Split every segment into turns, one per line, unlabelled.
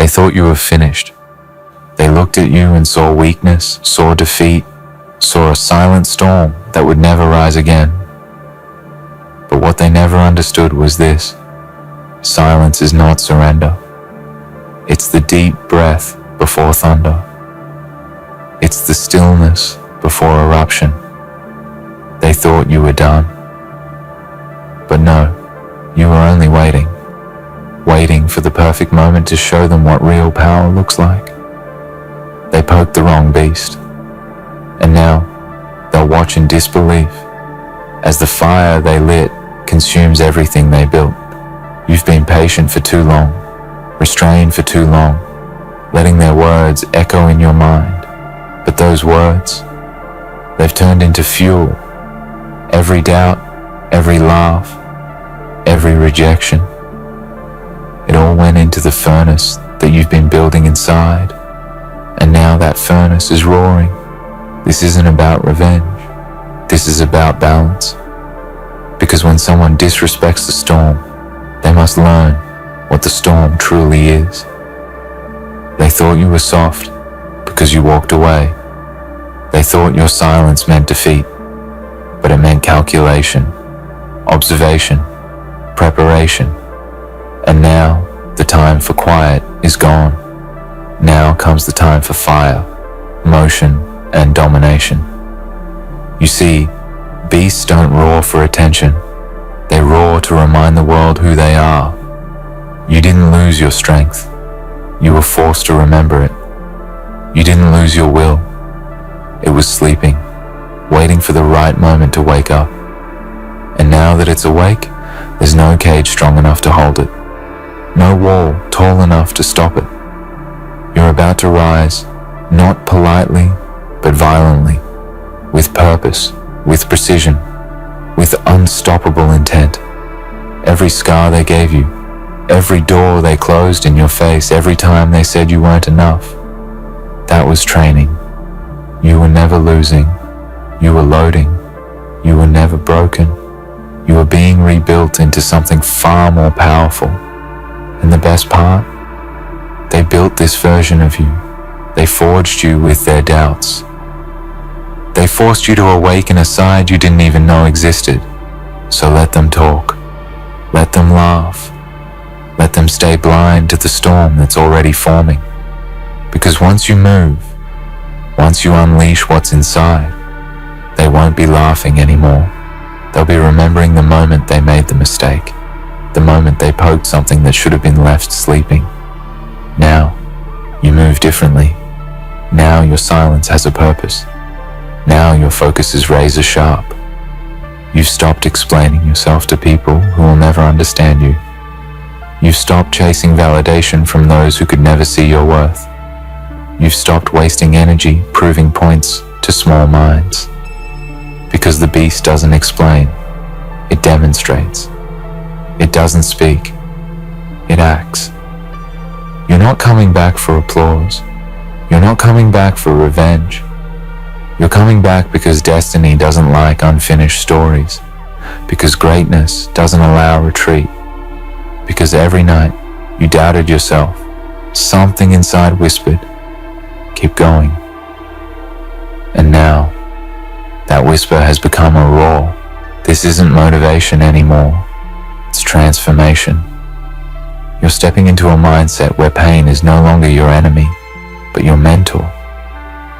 They thought you were finished. They looked at you and saw weakness, saw defeat, saw a silent storm that would never rise again. But what they never understood was this: silence is not surrender. It's the deep breath before thunder. It's the stillness before eruption. They thought you were done. But no, you were only waiting for the perfect moment to show them what real power looks like. They poked the wrong beast, and now they'll watch in disbelief as the fire they lit consumes everything they built. You've been patient for too long, restrained for too long, letting their words echo in your mind. But those words, they've turned into fuel. Every doubt, every laugh, every rejection, it all went into the furnace that you've been building inside. And now that furnace is roaring. This isn't about revenge. This is about balance. Because when someone disrespects the storm, they must learn what the storm truly is. They thought you were soft because you walked away. They thought your silence meant defeat, but it meant calculation, observation, preparation. And now the time for quiet is gone. Now comes the time for fire, motion, and domination. You see, beasts don't roar for attention. They roar to remind the world who they are. You didn't lose your strength. You were forced to remember it. You didn't lose your will. It was sleeping, waiting for the right moment to wake up. And now that it's awake, there's no cage strong enough to hold it. No wall tall enough to stop it. You're about to rise, not politely, but violently, with purpose, with precision, with unstoppable intent. Every scar they gave you, every door they closed in your face, every time they said you weren't enough, that was training. You were never losing. You were loading. You were never broken. You were being rebuilt into something far more powerful. And the best part? They built this version of you. They forged you with their doubts. They forced you to awaken a side you didn't even know existed. So let them talk. Let them laugh. Let them stay blind to the storm that's already forming. Because once you move, once you unleash what's inside, they won't be laughing anymore. They'll be remembering the moment they made the mistake, the moment they poked something that should have been left sleeping. Now, you move differently. Now your silence has a purpose. Now your focus is razor sharp. You've stopped explaining yourself to people who will never understand you. You've stopped chasing validation from those who could never see your worth. You've stopped wasting energy proving points to small minds. Because the beast doesn't explain, it demonstrates. It doesn't speak, it acts. You're not coming back for applause. You're not coming back for revenge. You're coming back because destiny doesn't like unfinished stories. Because greatness doesn't allow retreat. Because every night you doubted yourself. Something inside whispered, keep going. And now, that whisper has become a roar. This isn't motivation anymore. It's transformation. You're stepping into a mindset where pain is no longer your enemy, but your mentor.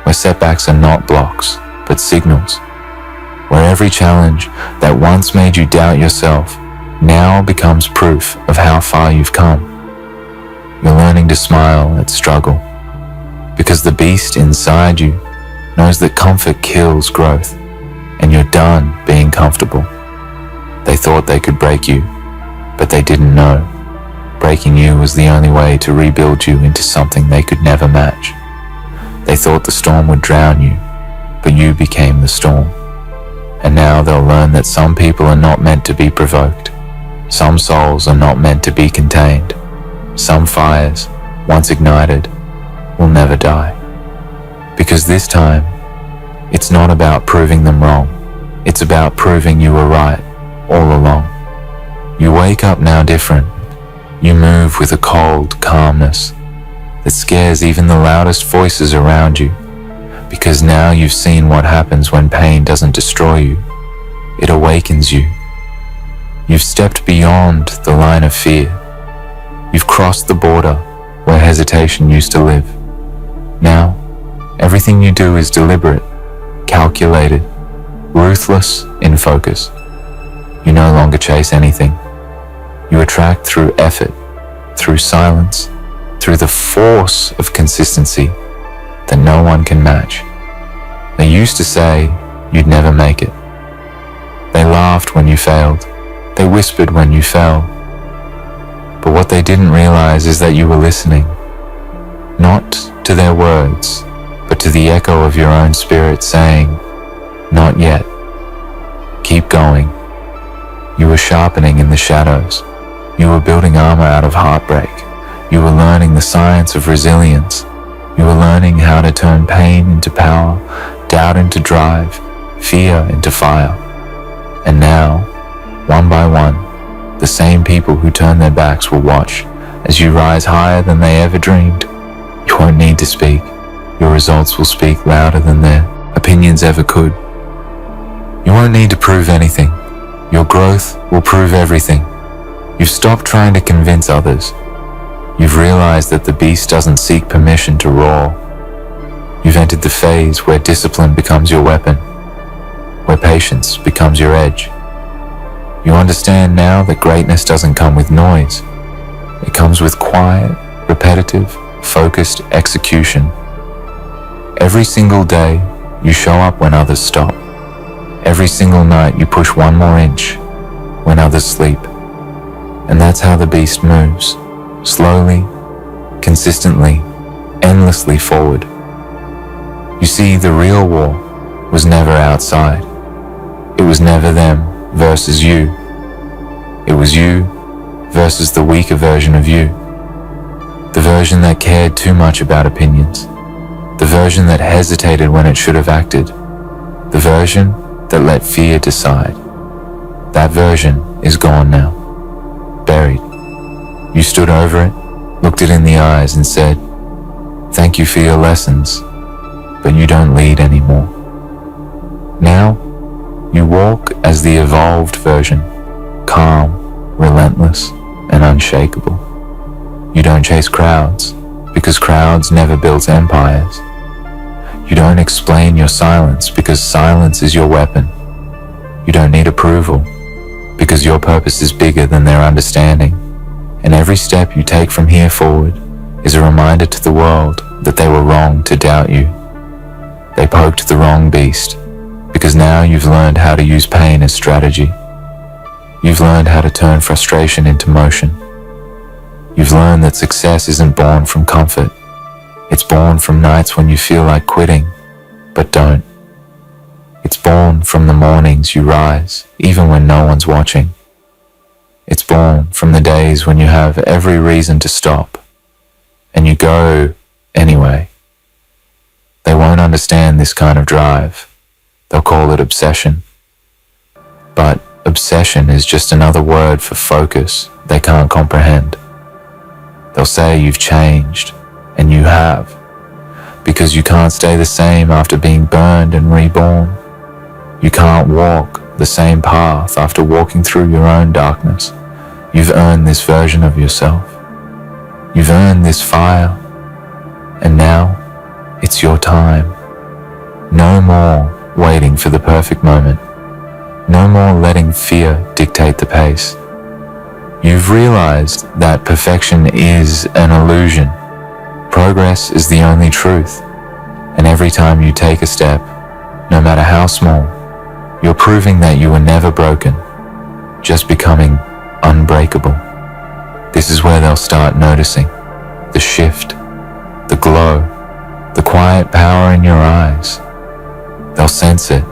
Where setbacks are not blocks, but signals. Where every challenge that once made you doubt yourself now becomes proof of how far you've come. You're learning to smile at struggle, because the beast inside you knows that comfort kills growth, and you're done being comfortable. They thought they could break you, but they didn't know. Breaking you was the only way to rebuild you into something they could never match. They thought the storm would drown you, but you became the storm. And now they'll learn that some people are not meant to be provoked. Some souls are not meant to be contained. Some fires, once ignited, will never die. Because this time, it's not about proving them wrong. It's about proving you were right all along. You wake up now different. You move with a cold calmness. that scares even the loudest voices around you, because now you've seen what happens when pain doesn't destroy you. It awakens you. You've stepped beyond the line of fear. You've crossed the border where hesitation used to live. Now, everything you do is deliberate, calculated, ruthless in focus. You no longer chase anything. You attract through effort, through silence, through the force of consistency that no one can match. They used to say you'd never make it. They laughed when you failed. They whispered when you fell. But what they didn't realize is that you were listening, not to their words, but to the echo of your own spirit saying, "Not yet. Keep going." You were sharpening in the shadows. You were building armor out of heartbreak. You were learning the science of resilience. You were learning how to turn pain into power, doubt into drive, fear into fire. And now, one by one, the same people who turn their backs will watch as you rise higher than they ever dreamed. You won't need to speak. Your results will speak louder than their opinions ever could. You won't need to prove anything. Your growth will prove everything. You've stopped trying to convince others. You've realized that the beast doesn't seek permission to roar. You've entered the phase where discipline becomes your weapon, where patience becomes your edge. You understand now that greatness doesn't come with noise. It comes with quiet, repetitive, focused execution. Every single day, you show up when others stop. Every single night, you push one more inch when others sleep. And that's how the beast moves, slowly, consistently, endlessly forward. You see, the real war was never outside. It was never them versus you. It was you versus the weaker version of you. The version that cared too much about opinions. The version that hesitated when it should have acted. The version that let fear decide. That version is gone now. Buried. You stood over it, looked it in the eyes and said, "Thank you for your lessons, but you don't lead anymore." Now, you walk as the evolved version, calm, relentless, and unshakable. You don't chase crowds, because crowds never built empires. You don't explain your silence, because silence is your weapon. You don't need approval, because your purpose is bigger than their understanding. And every step you take from here forward is a reminder to the world that they were wrong to doubt you. They poked the wrong beast, because now you've learned how to use pain as strategy. You've learned how to turn frustration into motion. You've learned that success isn't born from comfort. It's born from nights when you feel like quitting, but don't. It's born from the mornings you rise, even when no one's watching. It's born from the days when you have every reason to stop, and you go anyway. They won't understand this kind of drive. They'll call it obsession. But obsession is just another word for focus they can't comprehend. They'll say you've changed, and you have, because you can't stay the same after being burned and reborn. You can't walk the same path after walking through your own darkness. You've earned this version of yourself. You've earned this fire, and now it's your time. No more waiting for the perfect moment. No more letting fear dictate the pace. You've realized that perfection is an illusion. Progress is the only truth. And every time you take a step, no matter how small, you're proving that you were never broken, just becoming unbreakable. This is where they'll start noticing the shift, the glow, the quiet power in your eyes. They'll sense it,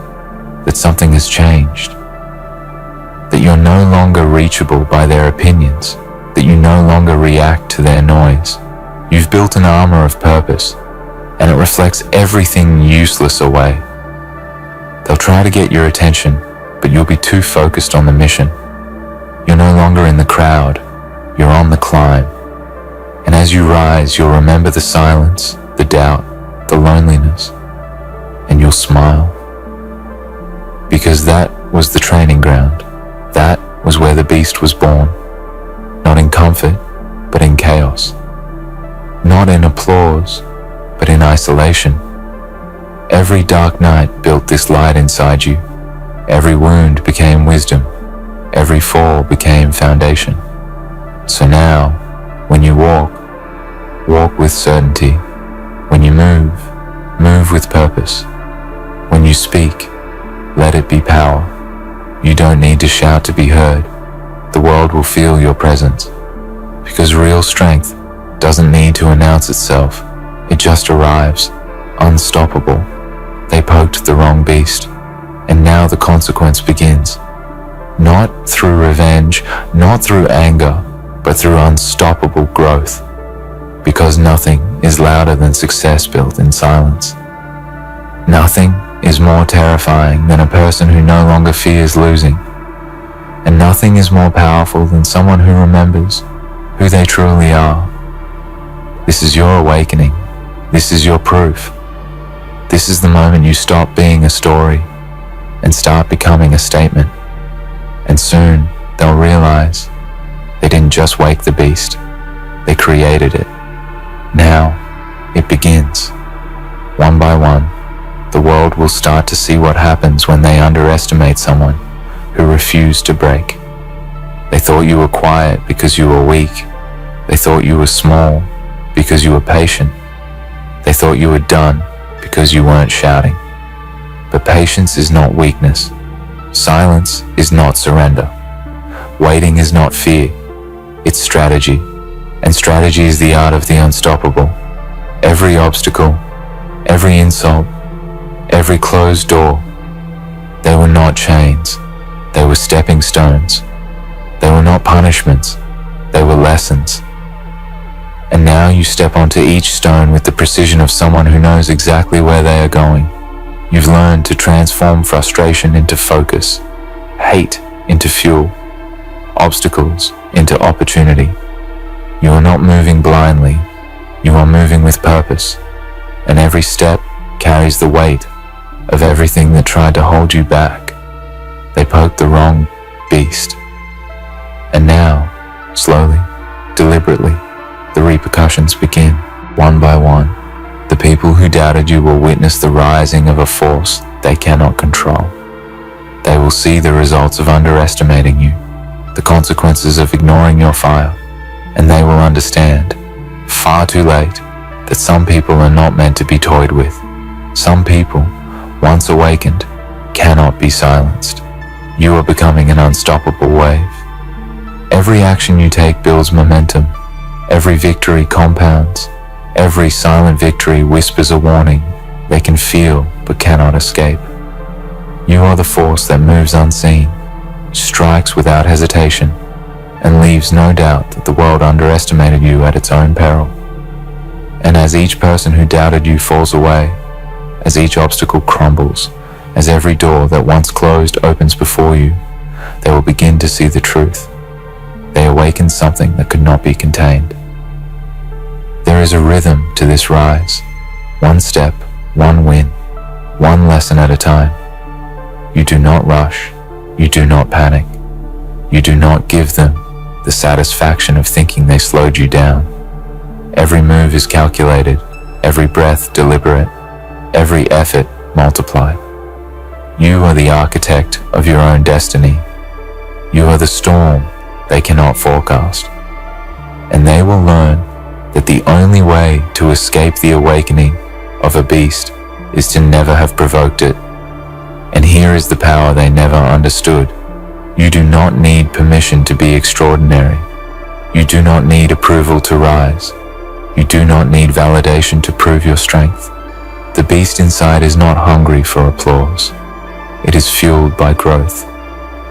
that something has changed, that you're no longer reachable by their opinions, that you no longer react to their noise. You've built an armor of purpose, and it reflects everything useless away. They'll try to get your attention, but you'll be too focused on the mission. You're no longer in the crowd, you're on the climb. And as you rise, you'll remember the silence, the doubt, the loneliness, and you'll smile. Because that was the training ground. That was where the beast was born. Not in comfort, but in chaos. Not in applause, but in isolation. Every dark night built this light inside you. Every wound became wisdom. Every fall became foundation. So now, when you walk, walk with certainty. When you move, move with purpose. When you speak, let it be power. You don't need to shout to be heard. The world will feel your presence. Because real strength doesn't need to announce itself. It just arrives, unstoppable. They poked the wrong beast, and now the consequence begins. Not through revenge, not through anger, but through unstoppable growth. Because nothing is louder than success built in silence. Nothing is more terrifying than a person who no longer fears losing. And nothing is more powerful than someone who remembers who they truly are. This is your awakening. This is your proof. This is the moment you stop being a story and start becoming a statement. And soon they'll realize they didn't just wake the beast, they created it. Now it begins. One by one, the world will start to see what happens when they underestimate someone who refused to break. They thought you were quiet because you were weak. They thought you were small because you were patient. They thought you were done because you weren't shouting. But patience is not weakness. Silence is not surrender. Waiting is not fear. It's strategy. And strategy is the art of the unstoppable. Every obstacle, every insult, every closed door, they were not chains. They were stepping stones. They were not punishments. They were lessons. And now you step onto each stone with the precision of someone who knows exactly where they are going. You've learned to transform frustration into focus, hate into fuel, obstacles into opportunity. You are not moving blindly. You are moving with purpose. And every step carries the weight of everything that tried to hold you back. They poked the wrong beast. And now, slowly, deliberately, the repercussions begin, one by one. The people who doubted you will witness the rising of a force they cannot control. They will see the results of underestimating you, the consequences of ignoring your fire, and they will understand, far too late, that some people are not meant to be toyed with. Some people, once awakened, cannot be silenced. You are becoming an unstoppable wave. Every action you take builds momentum. Every victory compounds. Every silent victory whispers a warning they can feel but cannot escape. You are the force that moves unseen, strikes without hesitation, and leaves no doubt that the world underestimated you at its own peril. And as each person who doubted you falls away, as each obstacle crumbles, as every door that once closed opens before you, they will begin to see the truth. They awaken something that could not be contained. There is a rhythm to this rise. One step, one win, one lesson at a time. You do not rush. You do not panic. You do not give them the satisfaction of thinking they slowed you down. Every move is calculated, every breath deliberate, every effort multiplied. You are the architect of your own destiny. You are the storm they cannot forecast. And they will learn that the only way to escape the awakening of a beast is to never have provoked it. And here is the power they never understood. You do not need permission to be extraordinary. You do not need approval to rise. You do not need validation to prove your strength. The beast inside is not hungry for applause. It is fueled by growth.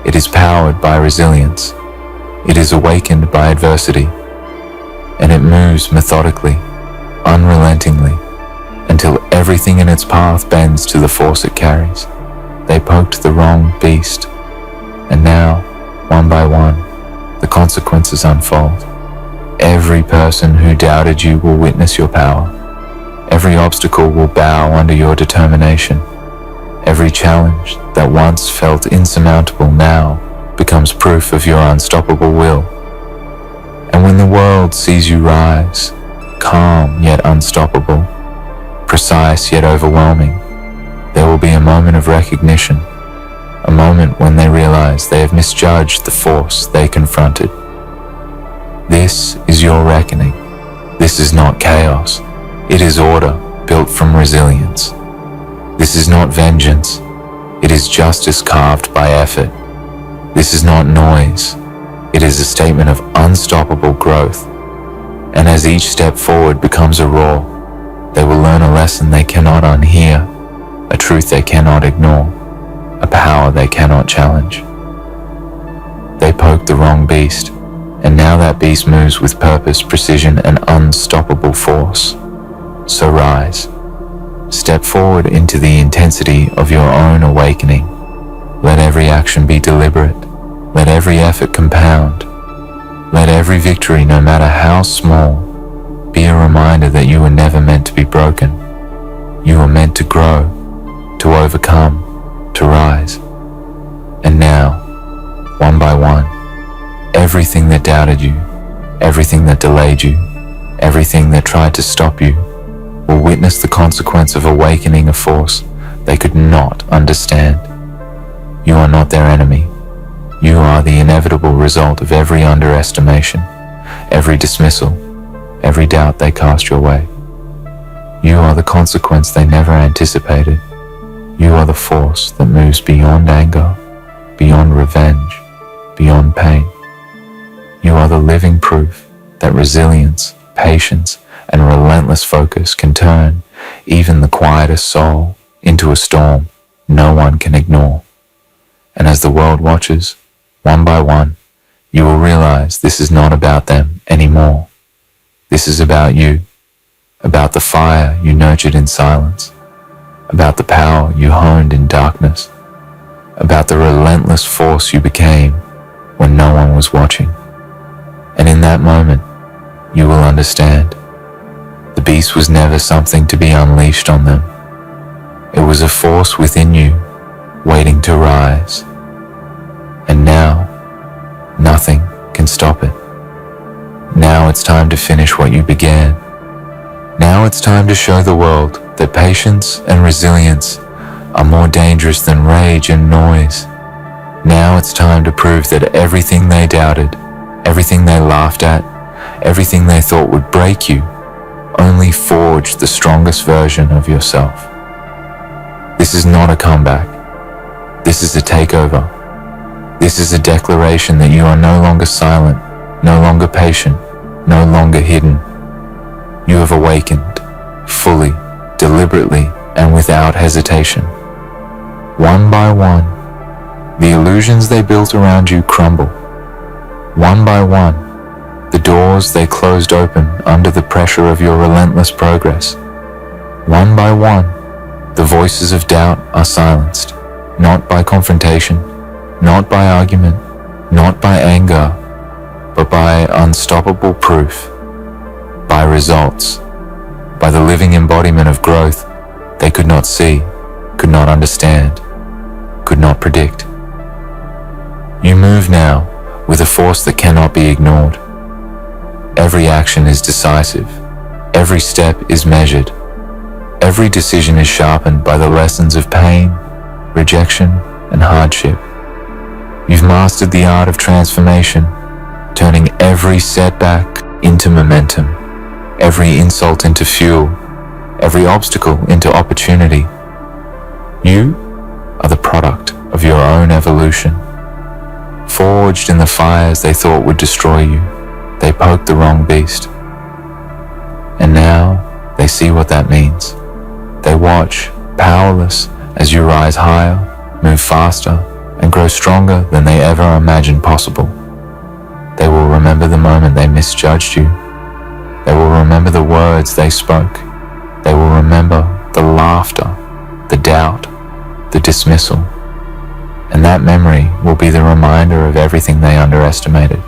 It is powered by resilience. It is awakened by adversity. And it moves methodically, unrelentingly, until everything in its path bends to the force it carries. They poked the wrong beast. And now, one by one, the consequences unfold. every person who doubted you will witness your power. Every obstacle will bow under your determination. Every challenge that once felt insurmountable now becomes proof of your unstoppable will. And when the world sees you rise, calm yet unstoppable, precise yet overwhelming, there will be a moment of recognition, a moment when they realize they have misjudged the force they confronted. This is your reckoning. This is not chaos. It is order built from resilience. This is not vengeance. It is justice carved by effort. This is not noise. It is a statement of unstoppable growth. And as each step forward becomes a roar, they will learn a lesson they cannot unhear, a truth they cannot ignore, a power they cannot challenge. They poked the wrong beast, and now that beast moves with purpose, precision, and unstoppable force. So rise. Step forward into the intensity of your own awakening. Let every action be deliberate. Let every effort compound. Let every victory, no matter how small, be a reminder that you were never meant to be broken. You were meant to grow, to overcome, to rise. And now, one by one, everything that doubted you, everything that delayed you, everything that tried to stop you, will witness the consequence of awakening a force they could not understand. You are not their enemy. You are the inevitable result of every underestimation, every dismissal, every doubt they cast your way. You are the consequence they never anticipated. You are the force that moves beyond anger, beyond revenge, beyond pain. You are the living proof that resilience, patience, and relentless focus can turn even the quietest soul into a storm no one can ignore. And as the world watches, one by one, you will realize this is not about them anymore. This is about you, about the fire you nurtured in silence, about the power you honed in darkness, about the relentless force you became when no one was watching. And in that moment, you will understand. The beast was never something to be unleashed on them. It was a force within you, waiting to rise. And now, nothing can stop it. Now it's time to finish what you began. Now it's time to show the world that patience and resilience are more dangerous than rage and noise. Now it's time to prove that everything they doubted, everything they laughed at, everything they thought would break you, only forged the strongest version of yourself. This is not a comeback. This is a takeover. This is a declaration that you are no longer silent, no longer patient, no longer hidden. You have awakened, fully, deliberately, and without hesitation. One by one, the illusions they built around you crumble. One by one, the doors they closed open under the pressure of your relentless progress. One by one, the voices of doubt are silenced, not by confrontation, not by argument, not by anger, but by unstoppable proof, by results, by the living embodiment of growth they could not see, could not understand, could not predict. You move now with a force that cannot be ignored. Every action is decisive. Every step is measured. Every decision is sharpened by the lessons of pain, rejection, and hardship. You've mastered the art of transformation, turning every setback into momentum, every insult into fuel, every obstacle into opportunity. You are the product of your own evolution. Forged in the fires they thought would destroy you, they poked the wrong beast. And now they see what that means. They watch, powerless, as you rise higher, move faster, and grow stronger than they ever imagined possible. They will remember the moment they misjudged you. They will remember the words they spoke. They will remember the laughter, the doubt, the dismissal. And that memory will be the reminder of everything they underestimated.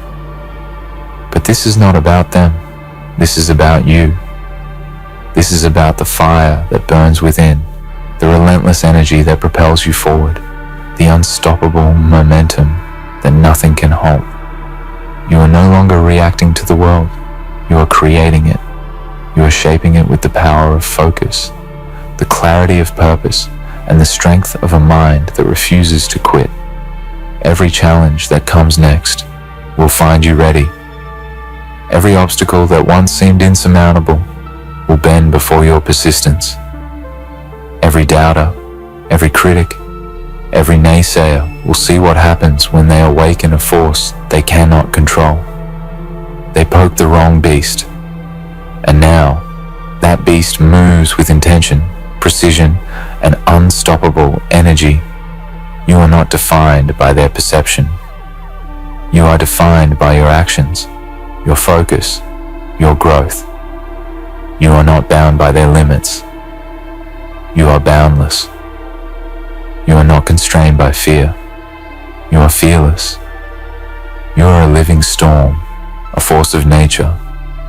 But But this is not about them. This is about you. This is about the fire that burns within, the relentless energy that propels you forward, the unstoppable momentum that nothing can halt. You are no longer reacting to the world. You are creating it. You are shaping it with the power of focus, the clarity of purpose, and the strength of a mind that refuses to quit. Every challenge that comes next will find you ready. Every obstacle that once seemed insurmountable will bend before your persistence. Every doubter, every critic, every naysayer will see what happens when they awaken a force they cannot control. They poke the wrong beast, and now that beast moves with intention, precision, and unstoppable energy. You are not defined by their perception. You are defined by your actions, your focus, your growth. You are not bound by their limits. You are boundless. You are not constrained by fear. You are fearless. You are a living storm, a force of nature,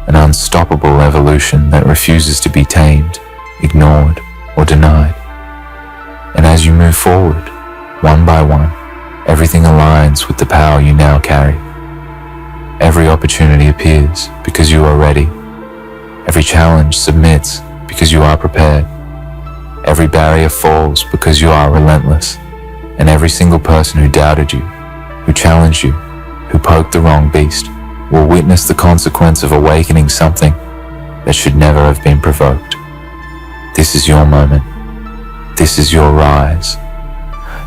an unstoppable evolution that refuses to be tamed, ignored, or denied. And as you move forward, one by one, everything aligns with the power you now carry. Every opportunity appears because you are ready. Every challenge submits because you are prepared. Every barrier falls because you are relentless. And every single person who doubted you, who challenged you, who poked the wrong beast, will witness the consequence of awakening something that should never have been provoked. This is your moment. This is your rise.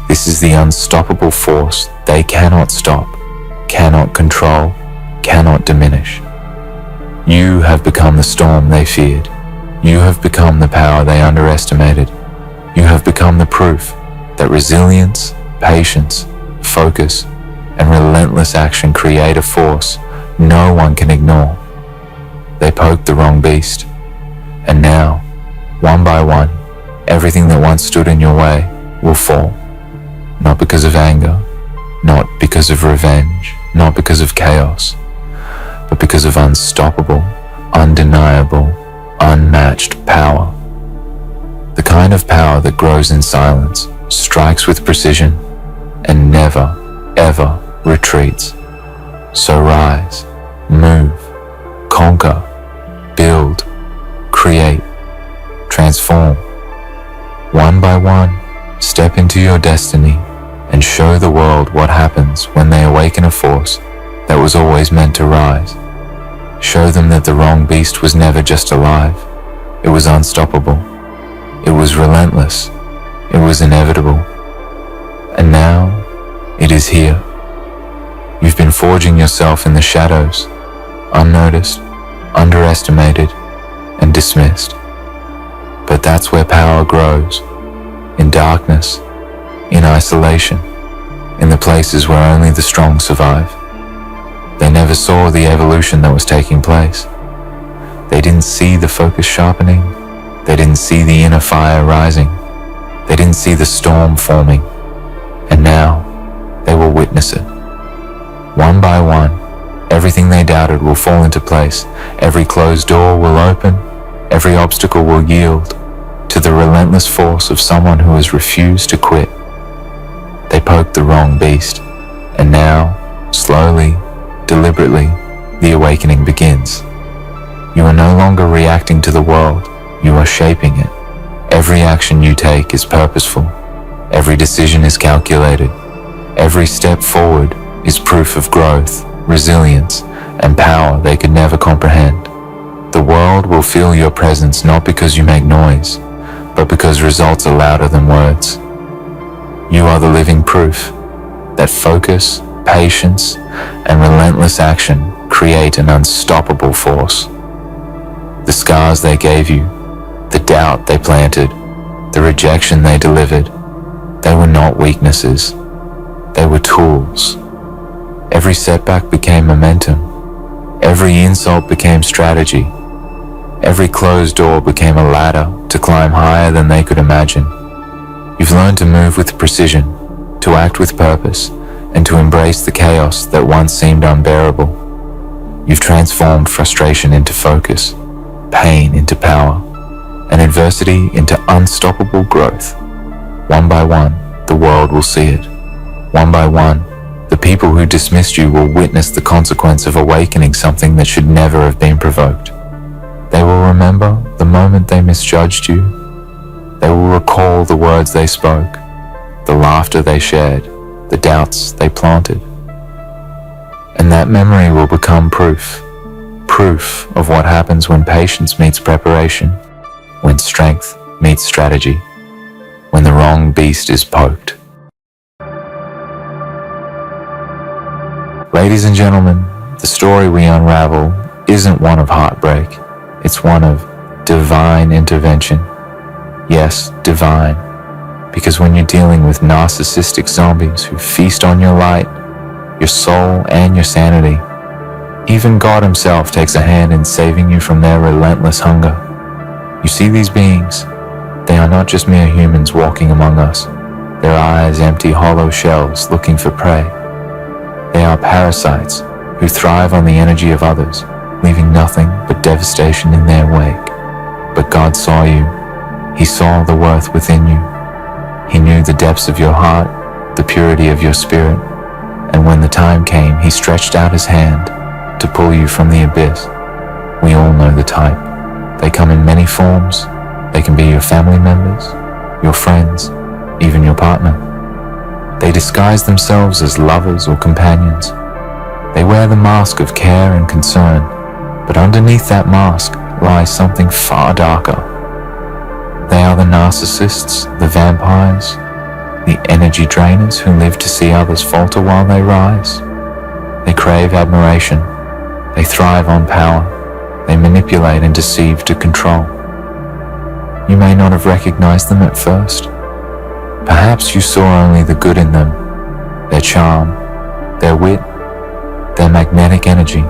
This is the unstoppable force they cannot stop, cannot control, cannot diminish. You have become the storm they feared. You have become the power they underestimated. You have become the proof that resilience, patience, focus, and relentless action create a force no one can ignore. They poked the wrong beast, and now, one by one, everything that once stood in your way will fall. Not because of anger, not because of revenge, not because of chaos, but because of unstoppable, undeniable, unmatched power. The kind of power that grows in silence, strikes with precision, and never, ever retreats. So rise, move, conquer, build, create, transform. One by one, step into your destiny and show the world what happens when they awaken a force that was always meant to rise. Show them that the wrong beast was never just alive. It was unstoppable. It was relentless. It was inevitable. And now, it is here. You've been forging yourself in the shadows, unnoticed, underestimated, and dismissed. But that's where power grows. In darkness, in isolation, in the places where only the strong survive. They never saw the evolution that was taking place. They didn't see the focus sharpening. They didn't see the inner fire rising. They didn't see the storm forming. And now, they will witness it. One by one, everything they doubted will fall into place. Every closed door will open. Every obstacle will yield to the relentless force of someone who has refused to quit. They poked the wrong beast, and now, slowly, deliberately, the awakening begins. You are no longer reacting to the world, you are shaping it. Every action you take is purposeful. Every decision is calculated. Every step forward is proof of growth, resilience, and power they could never comprehend. The world will feel your presence not because you make noise, but because results are louder than words. You are the living proof that focus, patience, and relentless action create an unstoppable force. The scars they gave you, the doubt they planted, the rejection they delivered, they were not weaknesses. They were tools. Every setback became momentum. Every insult became strategy. Every closed door became a ladder to climb higher than they could imagine. You've learned to move with precision, to act with purpose, and to embrace the chaos that once seemed unbearable. You've transformed frustration into focus, pain into power, and adversity into unstoppable growth. One by one, the world will see it. One by one, the people who dismissed you will witness the consequence of awakening something that should never have been provoked. They will remember the moment they misjudged you. They will recall the words they spoke, the laughter they shared, the doubts they planted. And that memory will become proof of what happens when patience meets preparation, when strength meets strategy, when the wrong beast is poked. Ladies and gentlemen, the story we unravel isn't one of heartbreak, it's one of divine intervention. Yes, divine, because when you're dealing with narcissistic zombies who feast on your light, your soul, and your sanity, even God himself takes a hand in saving you from their relentless hunger. You see these beings, they are not just mere humans walking among us, their eyes empty hollow shells looking for prey. They are parasites who thrive on the energy of others, leaving nothing but devastation in their wake. But God saw you. He saw the worth within you. He knew the depths of your heart, the purity of your spirit, and when the time came, he stretched out his hand to pull you from the abyss. We all know the type. They come in many forms. They can be your family members, your friends, even your partner. They disguise themselves as lovers or companions. They wear the mask of care and concern, but underneath that mask lies something far darker. They are the narcissists, the vampires, the energy drainers who live to see others falter while they rise. They crave admiration. They thrive on power. They manipulate and deceive to control. You may not have recognized them at first. Perhaps you saw only the good in them, their charm, their wit, their magnetic energy.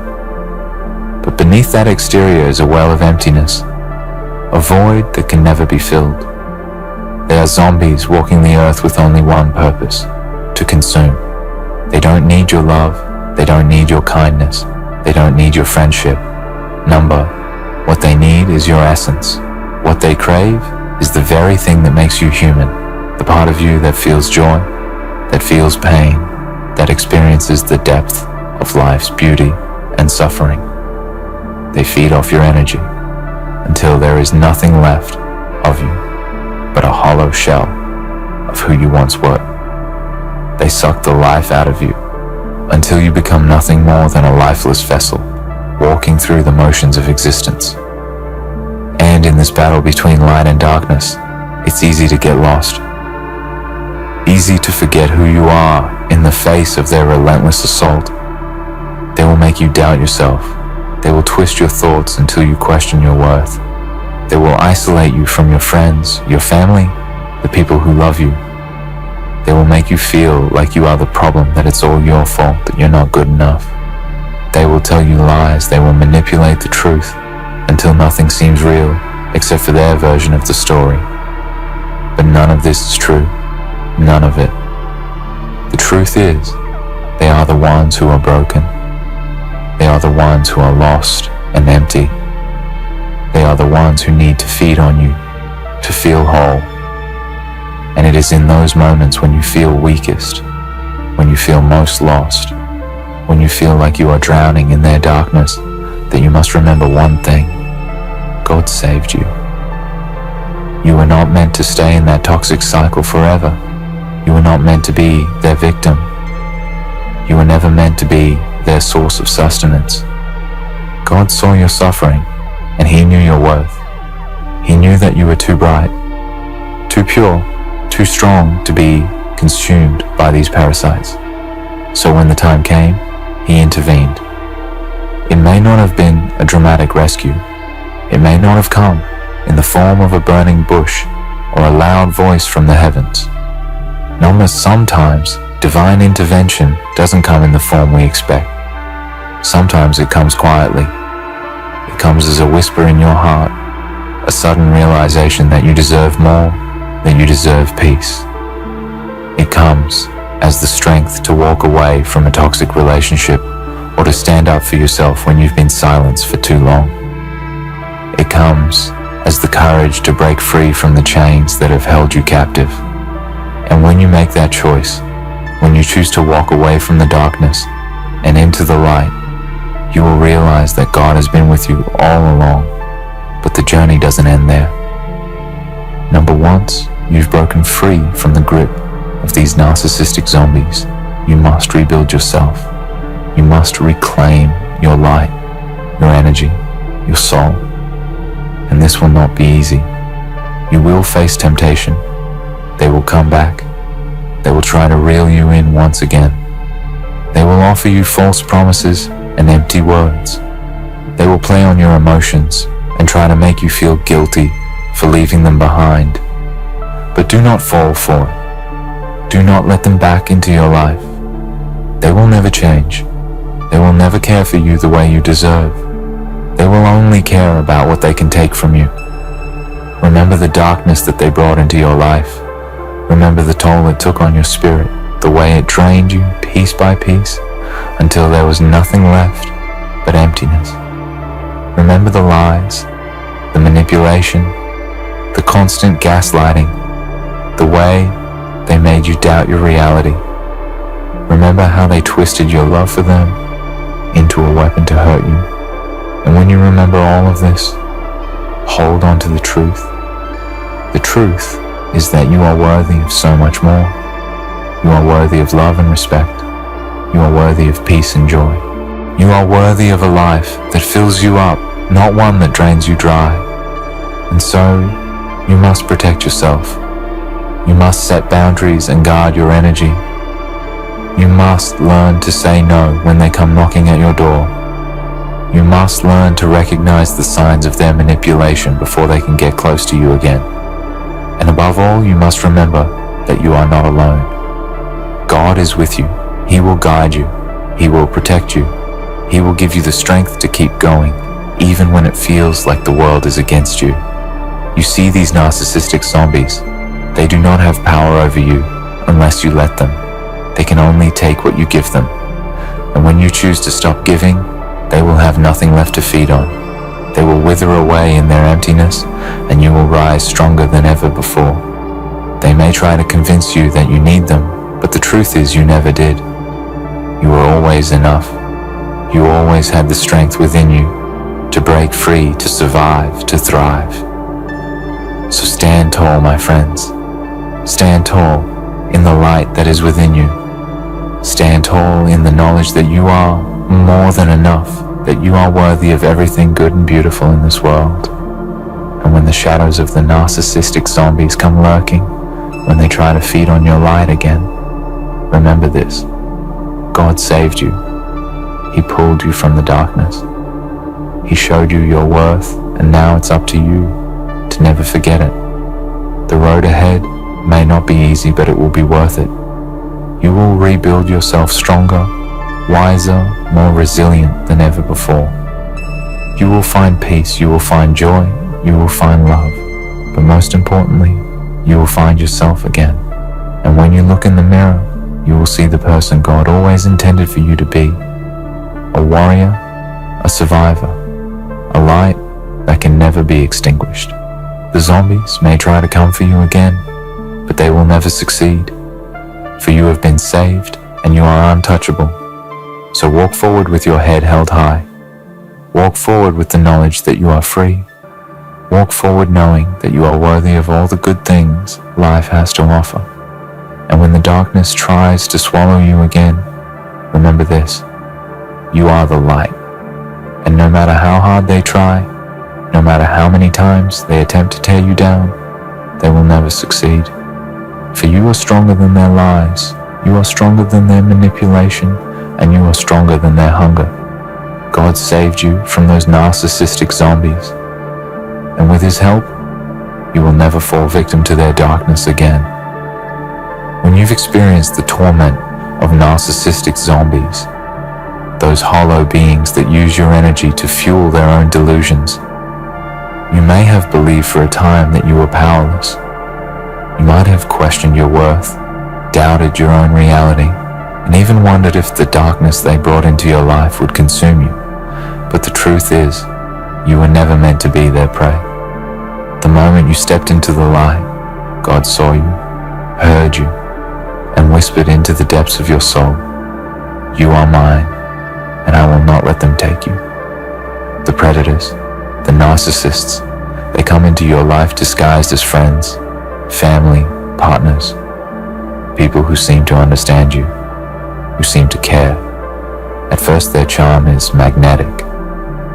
But beneath that exterior is a well of emptiness, a void that can never be filled. They are zombies walking the earth with only one purpose, to consume. They don't need your love, they don't need your kindness, they don't need your friendship. Number, what they need is your essence. What they crave is the very thing that makes you human, the part of you that feels joy, that feels pain, that experiences the depth of life's beauty and suffering. They feed off your energy until there is nothing left of you but a hollow shell of who you once were. They suck the life out of you until you become nothing more than a lifeless vessel, walking through the motions of existence. And in this battle between light and darkness, it's easy to get lost. Easy to forget who you are in the face of their relentless assault. They will make you doubt yourself. They will twist your thoughts until you question your worth. They will isolate you from your friends, your family, the people who love you. They will make you feel like you are the problem, that it's all your fault, that you're not good enough. They will tell you lies. They will manipulate the truth until nothing seems real except for their version of the story. But none of this is true. None of it. The truth is, they are the ones who are broken. They are the ones who are lost and empty. They are the ones who need to feed on you, to feel whole. And it is in those moments when you feel weakest, when you feel most lost, when you feel like you are drowning in their darkness, that you must remember one thing: God saved you. You were not meant to stay in that toxic cycle forever. You were not meant to be their victim. You were never meant to be their source of sustenance. God saw your suffering, and He knew your worth. He knew that you were too bright, too pure, too strong to be consumed by these parasites. So when the time came, He intervened. It may not have been a dramatic rescue. It may not have come in the form of a burning bush or a loud voice from the heavens. No, sometimes divine intervention doesn't come in the form we expect. Sometimes it comes quietly. It comes as a whisper in your heart, a sudden realization that you deserve more, that you deserve peace. It comes as the strength to walk away from a toxic relationship or to stand up for yourself when you've been silenced for too long. It comes as the courage to break free from the chains that have held you captive. And when you make that choice, when you choose to walk away from the darkness and into the light, you will realize that God has been with you all along, but the journey doesn't end there. Once you've broken free from the grip of these narcissistic zombies, you must rebuild yourself. You must reclaim your light, your energy, your soul. And this will not be easy. You will face temptation. They will come back. They will try to reel you in once again. They will offer you false promises and empty words. They will play on your emotions and try to make you feel guilty for leaving them behind. But do not fall for it. Do not let them back into your life. They will never change. They will never care for you the way you deserve. They will only care about what they can take from you. Remember the darkness that they brought into your life. Remember the toll it took on your spirit, the way it drained you piece by piece until there was nothing left but emptiness. Remember the lies, the manipulation, the constant gaslighting, the way they made you doubt your reality. Remember how they twisted your love for them into a weapon to hurt you. And when you remember all of this, hold on to the truth. The truth is that you are worthy of so much more. You are worthy of love and respect. You are worthy of peace and joy. You are worthy of a life that fills you up, not one that drains you dry. And so, you must protect yourself. You must set boundaries and guard your energy. You must learn to say no when they come knocking at your door. You must learn to recognize the signs of their manipulation before they can get close to you again. And above all, you must remember that you are not alone. God is with you. He will guide you. He will protect you. He will give you the strength to keep going, even when it feels like the world is against you. You see these narcissistic zombies. They do not have power over you unless you let them. They can only take what you give them. And when you choose to stop giving, they will have nothing left to feed on. They will wither away in their emptiness, and you will rise stronger than ever before. They may try to convince you that you need them, but the truth is you never did. You were always enough. You always had the strength within you to break free, to survive, to thrive. So stand tall, my friends. Stand tall in the light that is within you. Stand tall in the knowledge that you are more than enough, that you are worthy of everything good and beautiful in this world. And when the shadows of the narcissistic zombies come lurking, when they try to feed on your light again, remember this: God saved you. He pulled you from the darkness. He showed you your worth, and now it's up to you to never forget it. The road ahead may not be easy, but it will be worth it. You will rebuild yourself stronger, wiser, more resilient than ever before. You will find peace, you will find joy, you will find love, but most importantly, you will find yourself again. And when you look in the mirror, you will see the person God always intended for you to be: a warrior, a survivor, a light that can never be extinguished. The zombies may try to come for you again, but they will never succeed, for you have been saved and you are untouchable. So walk forward with your head held high. Walk forward with the knowledge that you are free. Walk forward knowing that you are worthy of all the good things life has to offer. And when the darkness tries to swallow you again, remember this: you are the light. And no matter how hard they try, no matter how many times they attempt to tear you down, they will never succeed. For you are stronger than their lies, you are stronger than their manipulation, and you are stronger than their hunger. God saved you from those narcissistic zombies, and with His help, you will never fall victim to their darkness again. When you've experienced the torment of narcissistic zombies, those hollow beings that use your energy to fuel their own delusions, you may have believed for a time that you were powerless. You might have questioned your worth, doubted your own reality, and even wondered if the darkness they brought into your life would consume you. But the truth is, you were never meant to be their prey. The moment you stepped into the light, God saw you, heard you, and whispered into the depths of your soul, "You are mine, and I will not let them take you." The predators, the narcissists, they come into your life disguised as friends, family, partners, people who seem to understand you, who seem to care. At first their charm is magnetic.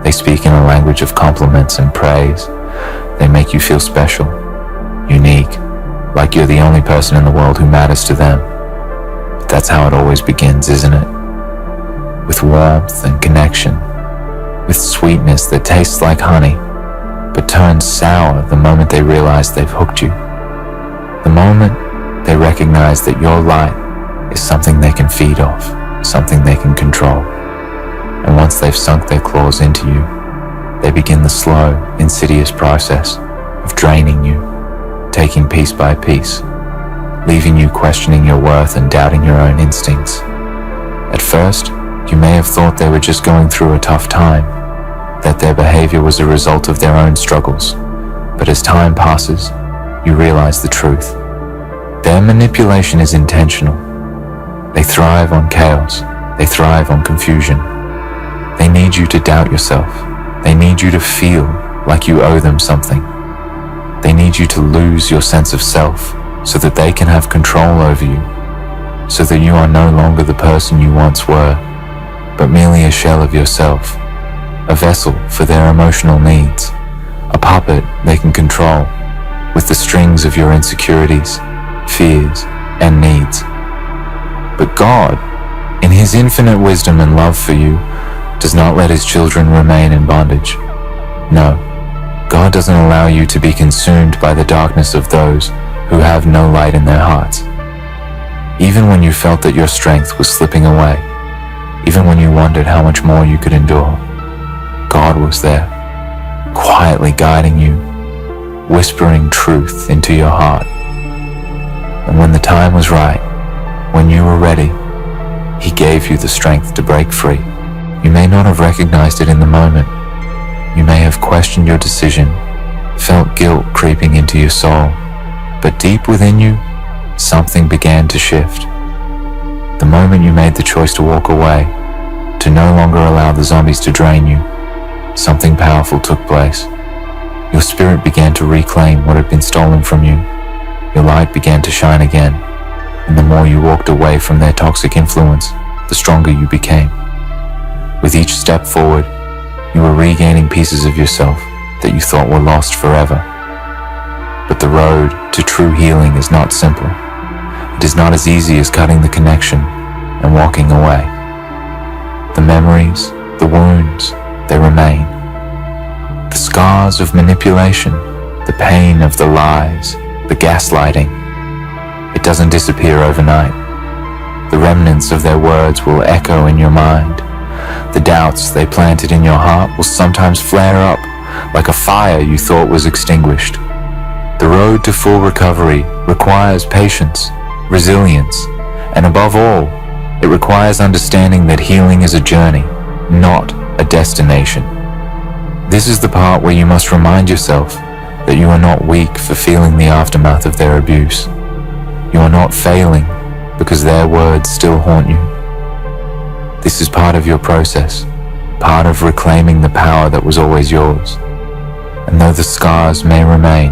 They speak in a language of compliments and praise. They make you feel special, unique, like you're the only person in the world who matters to them. But that's how it always begins, isn't it? With warmth and connection, with sweetness that tastes like honey, but turns sour the moment they realize they've hooked you. The moment they recognize that your light is something they can feed off, something they can control. And once they've sunk their claws into you, they begin the slow, insidious process of draining you, taking piece by piece, leaving you questioning your worth and doubting your own instincts. At first, you may have thought they were just going through a tough time, that their behavior was a result of their own struggles. But as time passes, you realize the truth. Their manipulation is intentional. They thrive on chaos. They thrive on confusion. They need you to doubt yourself. They need you to feel like you owe them something. They need you to lose your sense of self so that they can have control over you, so that you are no longer the person you once were, but merely a shell of yourself, a vessel for their emotional needs, a puppet they can control with the strings of your insecurities, fears, and needs. But God, in His infinite wisdom and love for you, does not let His children remain in bondage. No, God doesn't allow you to be consumed by the darkness of those who have no light in their hearts. Even when you felt that your strength was slipping away, even when you wondered how much more you could endure, God was there, quietly guiding you, whispering truth into your heart. And when the time was right, when you were ready, He gave you the strength to break free. You may not have recognized it in the moment. You may have questioned your decision, felt guilt creeping into your soul, but deep within you, something began to shift. The moment you made the choice to walk away, to no longer allow the zombies to drain you, something powerful took place. Your spirit began to reclaim what had been stolen from you. Your light began to shine again, and the more you walked away from their toxic influence, the stronger you became. With each step forward, you were regaining pieces of yourself that you thought were lost forever. But the road to true healing is not simple. It is not as easy as cutting the connection and walking away. The memories, the wounds, they remain. The scars of manipulation, the pain of the lies, the gaslighting, it doesn't disappear overnight. The remnants of their words will echo in your mind. The doubts they planted in your heart will sometimes flare up like a fire you thought was extinguished. The road to full recovery requires patience, resilience, and above all, it requires understanding that healing is a journey, not a destination. This is the part where you must remind yourself that you are not weak for feeling the aftermath of their abuse. You are not failing because their words still haunt you. This is part of your process, part of reclaiming the power that was always yours. And though the scars may remain,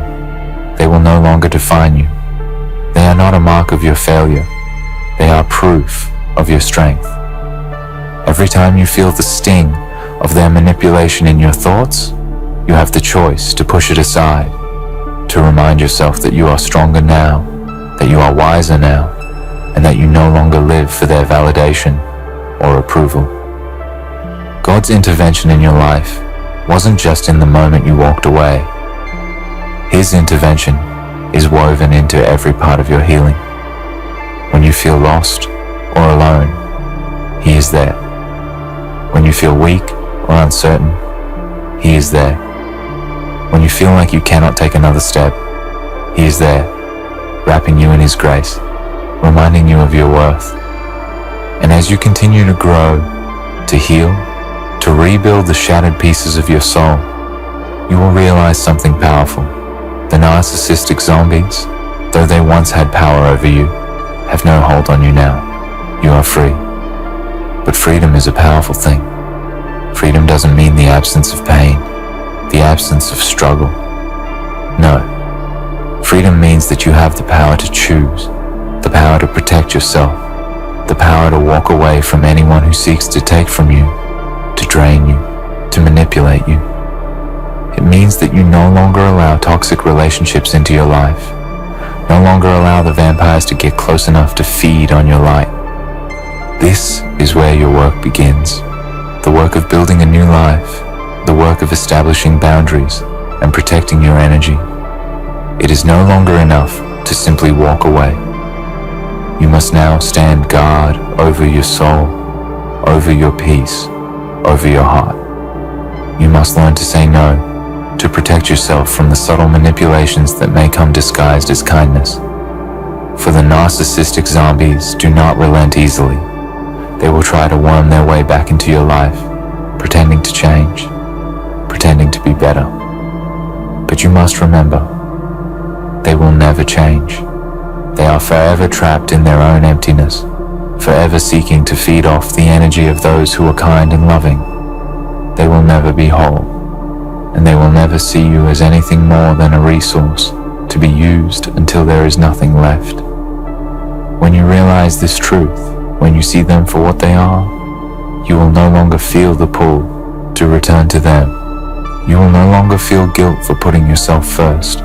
they will no longer define you. They are not a mark of your failure. They are proof of your strength. Every time you feel the sting of their manipulation in your thoughts, you have the choice to push it aside, to remind yourself that you are stronger now, that you are wiser now, and that you no longer live for their validation or approval. God's intervention in your life wasn't just in the moment you walked away. His intervention is woven into every part of your healing. When you feel lost or alone, He is there. When you feel weak or uncertain, He is there. When you feel like you cannot take another step, He is there, wrapping you in His grace, reminding you of your worth. And as you continue to grow, to heal, to rebuild the shattered pieces of your soul, you will realize something powerful. The narcissistic zombies, though they once had power over you, have no hold on you now. You are free. But freedom is a powerful thing. Freedom doesn't mean the absence of pain, the absence of struggle. No. Freedom means that you have the power to choose, the power to protect yourself, the power to walk away from anyone who seeks to take from you, to drain you, to manipulate you. It means that you no longer allow toxic relationships into your life, no longer allow the vampires to get close enough to feed on your light. This is where your work begins, the work of building a new life, the work of establishing boundaries and protecting your energy. It is no longer enough to simply walk away. You must now stand guard over your soul, over your peace, over your heart. You must learn to say no, to protect yourself from the subtle manipulations that may come disguised as kindness. For the narcissistic zombies do not relent easily. They will try to worm their way back into your life, pretending to change, pretending to be better. But you must remember, they will never change. They are forever trapped in their own emptiness, forever seeking to feed off the energy of those who are kind and loving. They will never be whole, and they will never see you as anything more than a resource to be used until there is nothing left. When you realize this truth, when you see them for what they are, you will no longer feel the pull to return to them. You will no longer feel guilt for putting yourself first.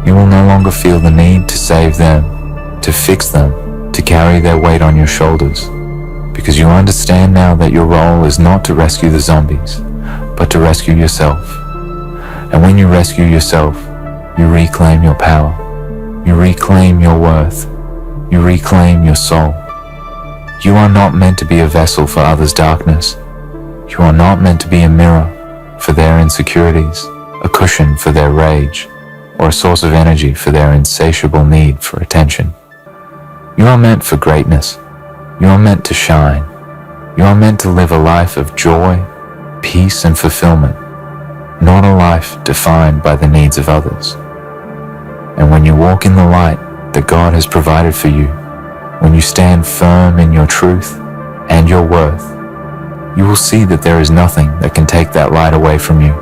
You will no longer feel the need to save them, to fix them, to carry their weight on your shoulders, because you understand now that your role is not to rescue the zombies, but to rescue yourself. And when you rescue yourself, you reclaim your power, you reclaim your worth, you reclaim your soul. You are not meant to be a vessel for others' darkness. You are not meant to be a mirror for their insecurities, a cushion for their rage, or a source of energy for their insatiable need for attention. You are meant for greatness. You are meant to shine. You are meant to live a life of joy, peace, and fulfillment, not a life defined by the needs of others. And when you walk in the light that God has provided for you, when you stand firm in your truth and your worth, you will see that there is nothing that can take that light away from you,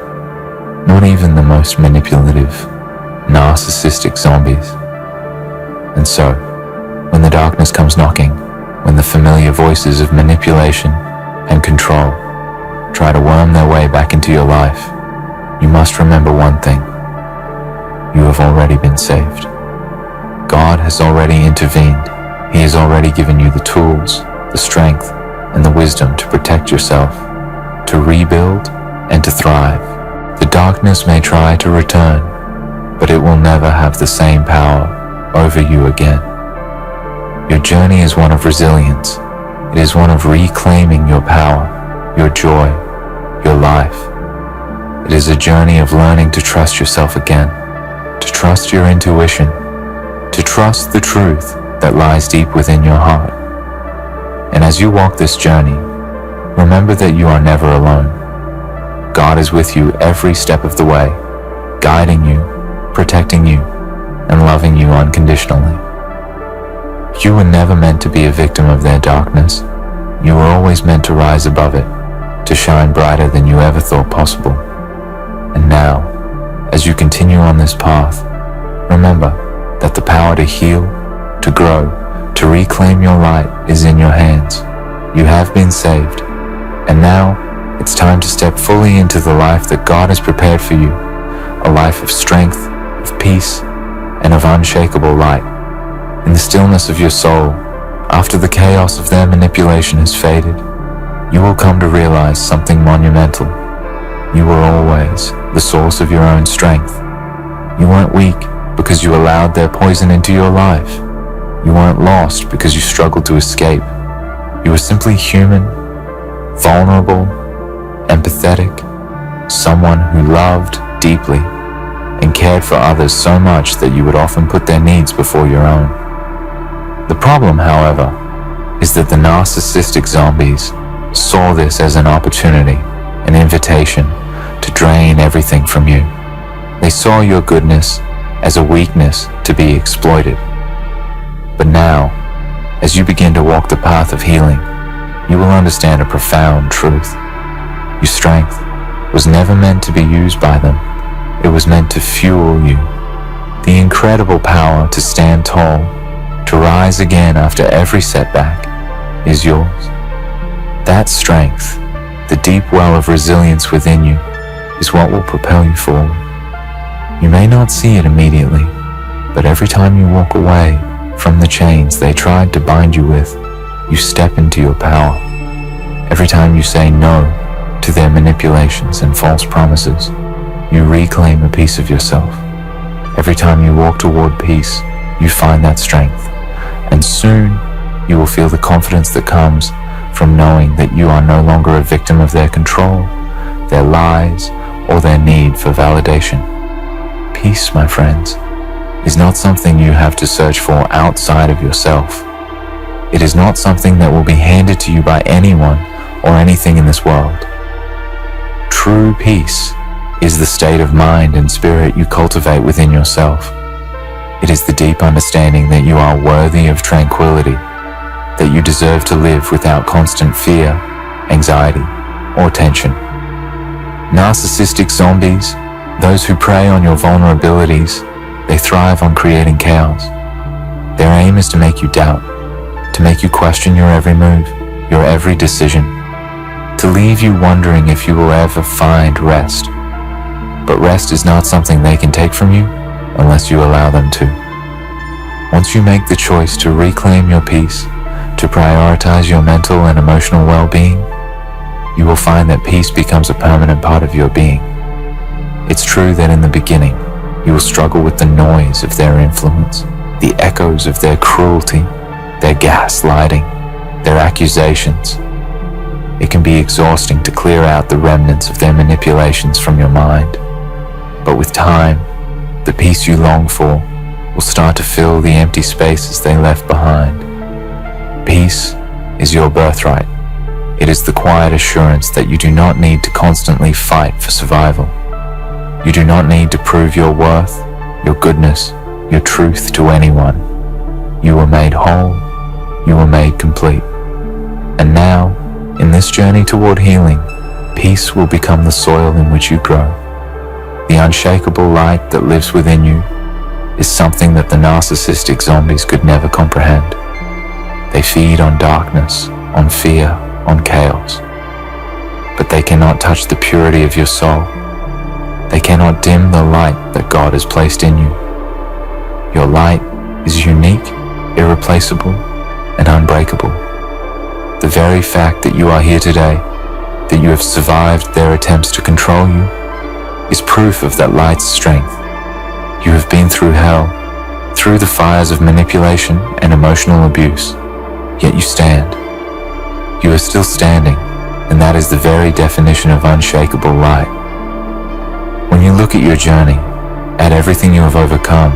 not even the most manipulative, narcissistic zombies. And so, when the darkness comes knocking, when the familiar voices of manipulation and control try to worm their way back into your life, you must remember one thing. You have already been saved. God has already intervened. He has already given you the tools, the strength, and the wisdom to protect yourself, to rebuild, and to thrive. The darkness may try to return, but it will never have the same power over you again. Your journey is one of resilience. It is one of reclaiming your power, your joy, your life. It is a journey of learning to trust yourself again, to trust your intuition, to trust the truth that lies deep within your heart. And as you walk this journey, remember that you are never alone. God is with you every step of the way, guiding you, protecting you, and loving you unconditionally. You were never meant to be a victim of their darkness. You were always meant to rise above it, to shine brighter than you ever thought possible. And now, as you continue on this path, remember that the power to heal, to grow, to reclaim your light is in your hands. You have been saved, and now it's time to step fully into the life that God has prepared for you, a life of strength, of peace, and of unshakable light. In the stillness of your soul, after the chaos of their manipulation has faded, you will come to realize something monumental. You were always the source of your own strength. You weren't weak because you allowed their poison into your life. You weren't lost because you struggled to escape. You were simply human, vulnerable, empathetic, someone who loved deeply and cared for others so much that you would often put their needs before your own. The problem, however, is that the narcissistic zombies saw this as an opportunity, an invitation to drain everything from you. They saw your goodness as a weakness to be exploited. But now, as you begin to walk the path of healing, you will understand a profound truth. Your strength was never meant to be used by them. It was meant to fuel you. The incredible power to stand tall, to rise again after every setback, is yours. That strength, the deep well of resilience within you, is what will propel you forward. You may not see it immediately, but every time you walk away from the chains they tried to bind you with, you step into your power. Every time you say no to their manipulations and false promises, you reclaim a piece of yourself. Every time you walk toward peace, you find that strength, and soon you will feel the confidence that comes from knowing that you are no longer a victim of their control, their lies, or their need for validation. Peace, my friends, is not something you have to search for outside of yourself. It is not something that will be handed to you by anyone or anything in this world. True peace is the state of mind and spirit you cultivate within yourself. It is the deep understanding that you are worthy of tranquility, that you deserve to live without constant fear, anxiety, or tension. Narcissistic zombies, those who prey on your vulnerabilities, they thrive on creating chaos. Their aim is to make you doubt, to make you question your every move, your every decision, to leave you wondering if you will ever find rest. But rest is not something they can take from you unless you allow them to. Once you make the choice to reclaim your peace, to prioritize your mental and emotional well-being, you will find that peace becomes a permanent part of your being. It's true that in the beginning, you will struggle with the noise of their influence, the echoes of their cruelty, their gaslighting, their accusations. It can be exhausting to clear out the remnants of their manipulations from your mind. But with time, the peace you long for will start to fill the empty spaces they left behind. Peace is your birthright. It is the quiet assurance that you do not need to constantly fight for survival. You do not need to prove your worth, your goodness, your truth to anyone. You were made whole. You were made complete. And now, in this journey toward healing, peace will become the soil in which you grow. The unshakable light that lives within you is something that the narcissistic zombies could never comprehend. They feed on darkness, on fear, on chaos. But they cannot touch the purity of your soul. They cannot dim the light that God has placed in you. Your light is unique, irreplaceable, and unbreakable. The very fact that you are here today, that you have survived their attempts to control you, is proof of that light's strength. You have been through hell, through the fires of manipulation and emotional abuse, yet you stand. You are still standing, and that is the very definition of unshakable light. When you look at your journey, at everything you have overcome,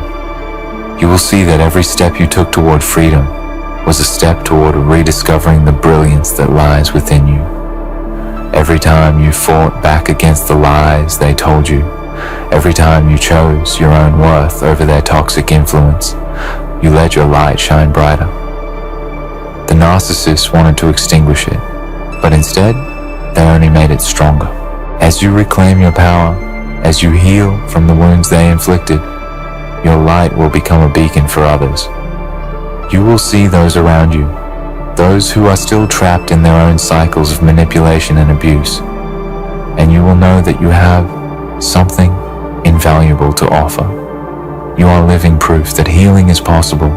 you will see that every step you took toward freedom was a step toward rediscovering the brilliance that lies within you. Every time you fought back against the lies they told you, every time you chose your own worth over their toxic influence, you let your light shine brighter. The narcissists wanted to extinguish it, but instead, they only made it stronger. As you reclaim your power, as you heal from the wounds they inflicted, your light will become a beacon for others. You will see those around you, those who are still trapped in their own cycles of manipulation and abuse, and you will know that you have something invaluable to offer. You are living proof that healing is possible,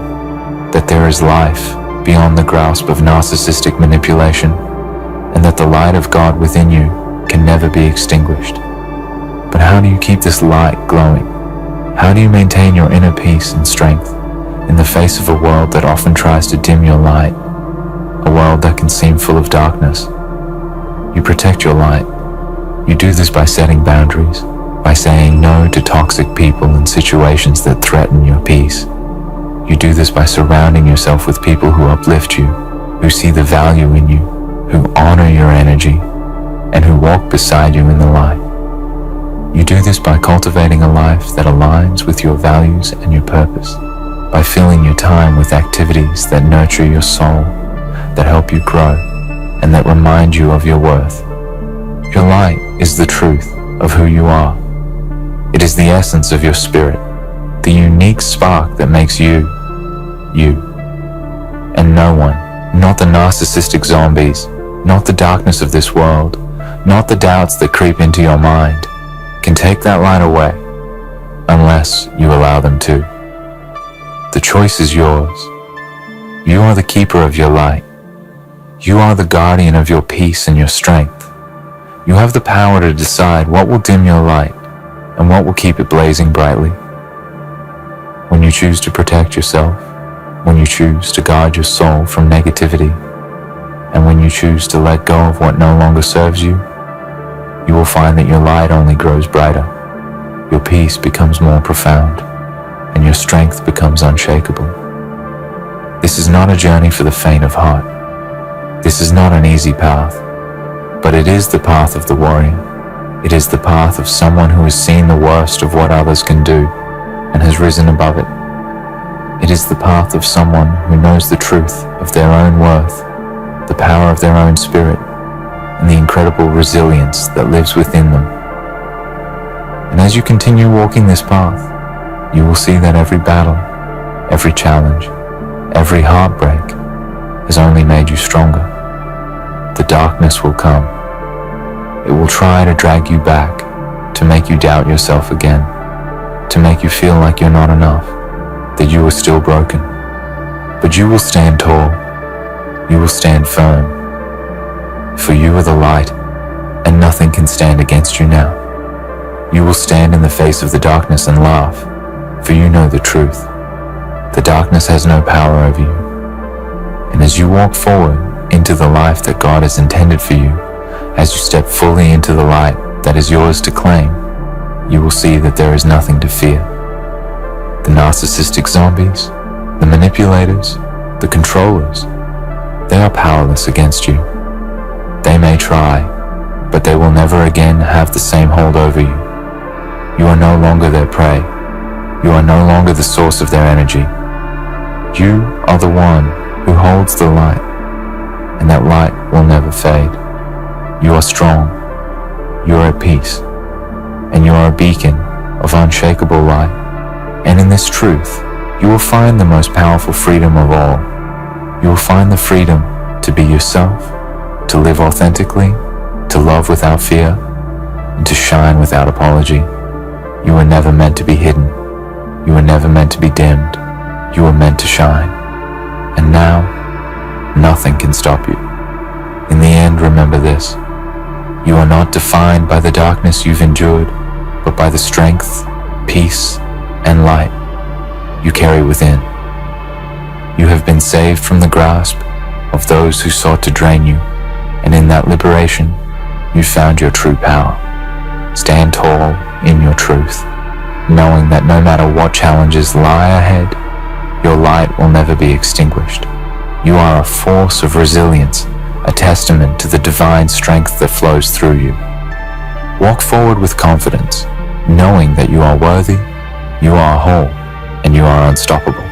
that there is life beyond the grasp of narcissistic manipulation, and that the light of God within you can never be extinguished. But how do you keep this light glowing? How do you maintain your inner peace and strength in the face of a world that often tries to dim your light, a world that can seem full of darkness? You protect your light. You do this by setting boundaries, by saying no to toxic people and situations that threaten your peace. You do this by surrounding yourself with people who uplift you, who see the value in you, who honor your energy, and who walk beside you in the light. You do this by cultivating a life that aligns with your values and your purpose, by filling your time with activities that nurture your soul, that help you grow, and that remind you of your worth. Your light is the truth of who you are. It is the essence of your spirit, the unique spark that makes you, you. And no one, not the narcissistic zombies, not the darkness of this world, not the doubts that creep into your mind, can take that light away unless you allow them to. The choice is yours. You are the keeper of your light. You are the guardian of your peace and your strength. You have the power to decide what will dim your light and what will keep it blazing brightly. When you choose to protect yourself, when you choose to guard your soul from negativity, and when you choose to let go of what no longer serves you, you will find that your light only grows brighter, your peace becomes more profound, and your strength becomes unshakable. This is not a journey for the faint of heart. This is not an easy path, but it is the path of the warrior. It is the path of someone who has seen the worst of what others can do and has risen above it. It is the path of someone who knows the truth of their own worth, the power of their own spirit, and the incredible resilience that lives within them. And as you continue walking this path, you will see that every battle, every challenge, every heartbreak has only made you stronger. The darkness will come. It will try to drag you back, to make you doubt yourself again, to make you feel like you're not enough, that you are still broken. But you will stand tall. You will stand firm. For you are the light, and nothing can stand against you now. You will stand in the face of the darkness and laugh, for you know the truth. The darkness has no power over you. And as you walk forward into the life that God has intended for you, as you step fully into the light that is yours to claim, you will see that there is nothing to fear. The narcissistic zombies, the manipulators, the controllers, they are powerless against you. They may try, but they will never again have the same hold over you. You are no longer their prey. You are no longer the source of their energy. You are the one who holds the light, and that light will never fade. You are strong, you are at peace, and you are a beacon of unshakable light. And in this truth, you will find the most powerful freedom of all. You will find the freedom to be yourself, to live authentically, to love without fear, and to shine without apology. You were never meant to be hidden. You were never meant to be dimmed. You were meant to shine. And now, nothing can stop you. In the end, remember this. You are not defined by the darkness you've endured, but by the strength, peace, and light you carry within. You have been saved from the grasp of those who sought to drain you, and in that liberation, you found your true power. Stand tall in your truth, knowing that no matter what challenges lie ahead, your light will never be extinguished. You are a force of resilience, a testament to the divine strength that flows through you. Walk forward with confidence, knowing that you are worthy, you are whole, and you are unstoppable.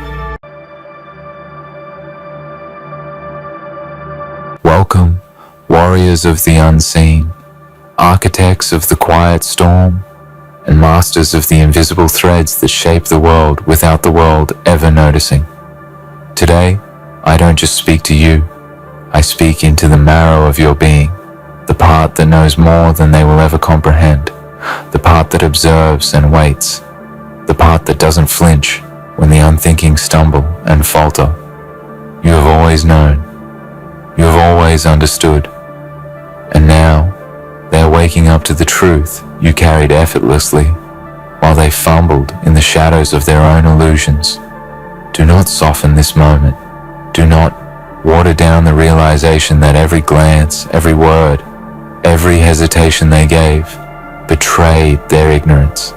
Welcome, warriors of the unseen, architects of the quiet storm, and masters of the invisible threads that shape the world without the world ever noticing. Today, I don't just speak to you, I speak into the marrow of your being, the part that knows more than they will ever comprehend, the part that observes and waits, the part that doesn't flinch when the unthinking stumble and falter. You have always known, you have always understood, and now they're waking up to the truth you carried effortlessly while they fumbled in the shadows of their own illusions. Do not soften this moment. Do not water down the realization that every glance, every word, every hesitation they gave betrayed their ignorance.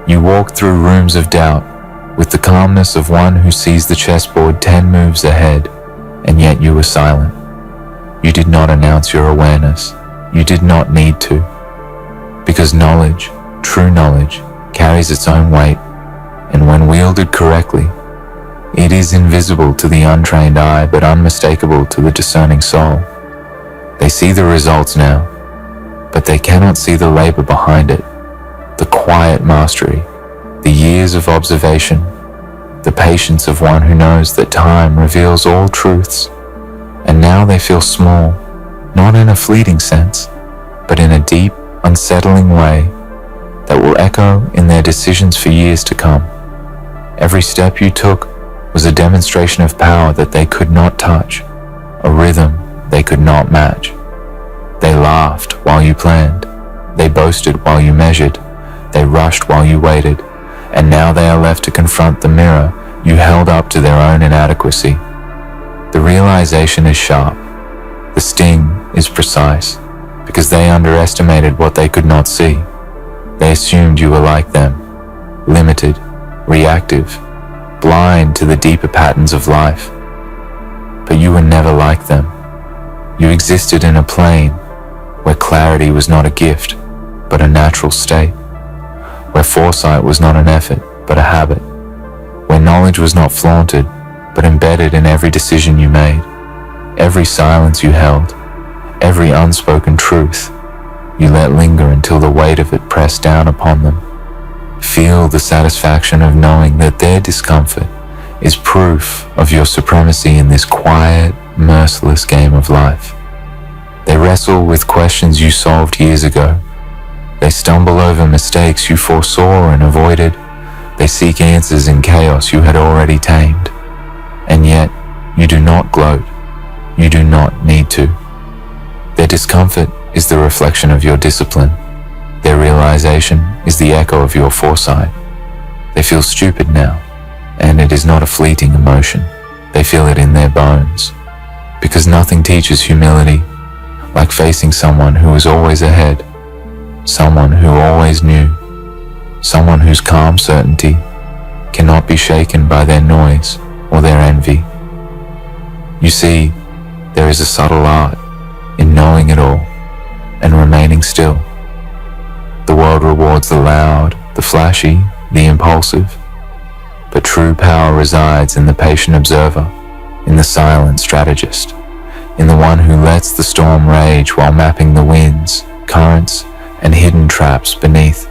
You walked through rooms of doubt with the calmness of one who sees the chessboard 10 moves ahead, and yet you were silent. You did not announce your awareness. You did not need to. Because knowledge, true knowledge, carries its own weight, and when wielded correctly, it is invisible to the untrained eye but unmistakable to the discerning soul. They see the results now, but they cannot see the labor behind it, the quiet mastery, the years of observation, the patience of one who knows that time reveals all truths. And now they feel small, not in a fleeting sense, but in a deep, unsettling way that will echo in their decisions for years to come. Every step you took was a demonstration of power that they could not touch, a rhythm they could not match. They laughed while you planned. They boasted while you measured. They rushed while you waited. And now they are left to confront the mirror you held up to their own inadequacy. The realization is sharp. The sting is precise, because they underestimated what they could not see. They assumed you were like them, limited, reactive, blind to the deeper patterns of life. But you were never like them. You existed in a plane where clarity was not a gift, but a natural state, where foresight was not an effort, but a habit, where knowledge was not flaunted, but embedded in every decision you made, every silence you held, every unspoken truth you let linger until the weight of it pressed down upon them. Feel the satisfaction of knowing that their discomfort is proof of your supremacy in this quiet, merciless game of life. They wrestle with questions you solved years ago. They stumble over mistakes you foresaw and avoided. They seek answers in chaos you had already tamed. And yet, you do not gloat. You do not need to. Their discomfort is the reflection of your discipline. Their realization is the echo of your foresight. They feel stupid now, and it is not a fleeting emotion. They feel it in their bones. Because nothing teaches humility like facing someone who is always ahead, someone who always knew, someone whose calm certainty cannot be shaken by their noise or their envy. You see, there is a subtle art in knowing it all and remaining still. The world rewards the loud, the flashy, the impulsive, but true power resides in the patient observer, in the silent strategist, in the one who lets the storm rage while mapping the winds, currents, and hidden traps beneath.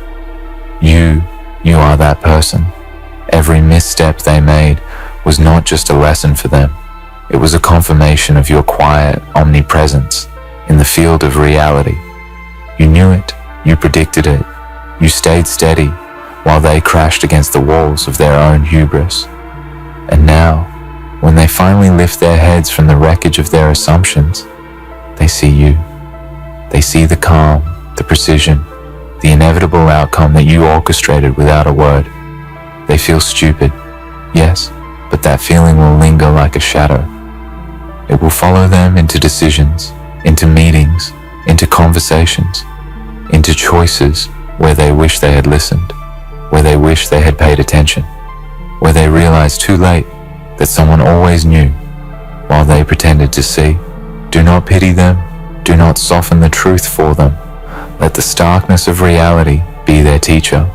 You are that person. Every misstep they made was not just a lesson for them. It was a confirmation of your quiet omnipresence in the field of reality. You knew it, you predicted it, you stayed steady while they crashed against the walls of their own hubris. And now, when they finally lift their heads from the wreckage of their assumptions, they see you. They see the calm, the precision, the inevitable outcome that you orchestrated without a word. They feel stupid, yes, but that feeling will linger like a shadow. It will follow them into decisions, into meetings, into conversations, into choices where they wish they had listened, where they wish they had paid attention, where they realized too late that someone always knew while they pretended to see. Do not pity them. Do not soften the truth for them. Let the starkness of reality be their teacher.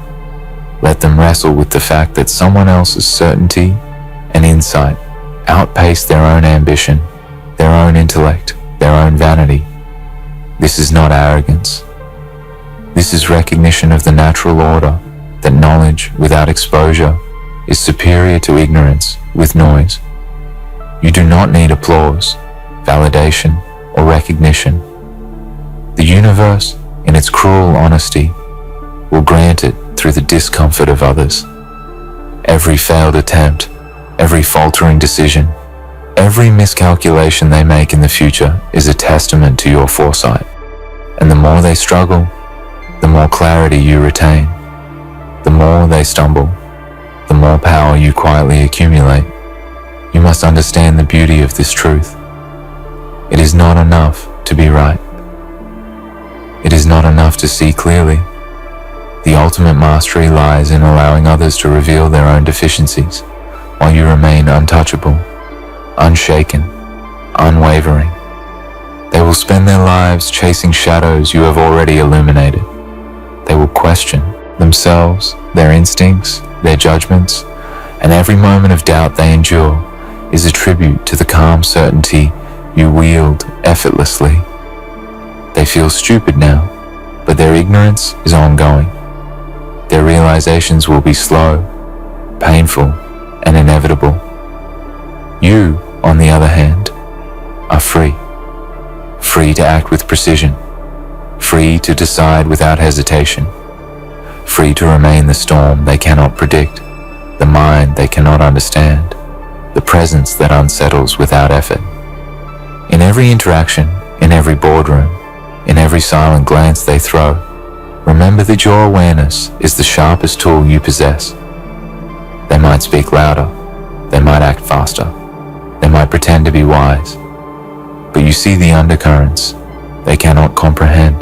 Let them wrestle with the fact that someone else's certainty and insight outpace their own ambition, their own intellect, their own vanity. This is not arrogance. This is recognition of the natural order that knowledge without exposure is superior to ignorance with noise. You do not need applause, validation, or recognition. The universe, in its cruel honesty, will grant it through the discomfort of others. Every failed attempt, every faltering decision, every miscalculation they make in the future is a testament to your foresight. And the more they struggle, the more clarity you retain. The more they stumble, the more power you quietly accumulate. You must understand the beauty of this truth. It is not enough to be right. It is not enough to see clearly. The ultimate mastery lies in allowing others to reveal their own deficiencies, while you remain untouchable, unshaken, unwavering. They will spend their lives chasing shadows you have already illuminated. They will question themselves, their instincts, their judgments, and every moment of doubt they endure is a tribute to the calm certainty you wield effortlessly. They feel stupid now, but their ignorance is ongoing. Their realizations will be slow, painful, and inevitable. You, on the other hand, are free. Free to act with precision. Free to decide without hesitation. Free to remain the storm they cannot predict, the mind they cannot understand, the presence that unsettles without effort. In every interaction, in every boardroom, in every silent glance they throw, remember that your awareness is the sharpest tool you possess. They might speak louder, they might act faster, they might pretend to be wise, but you see the undercurrents they cannot comprehend.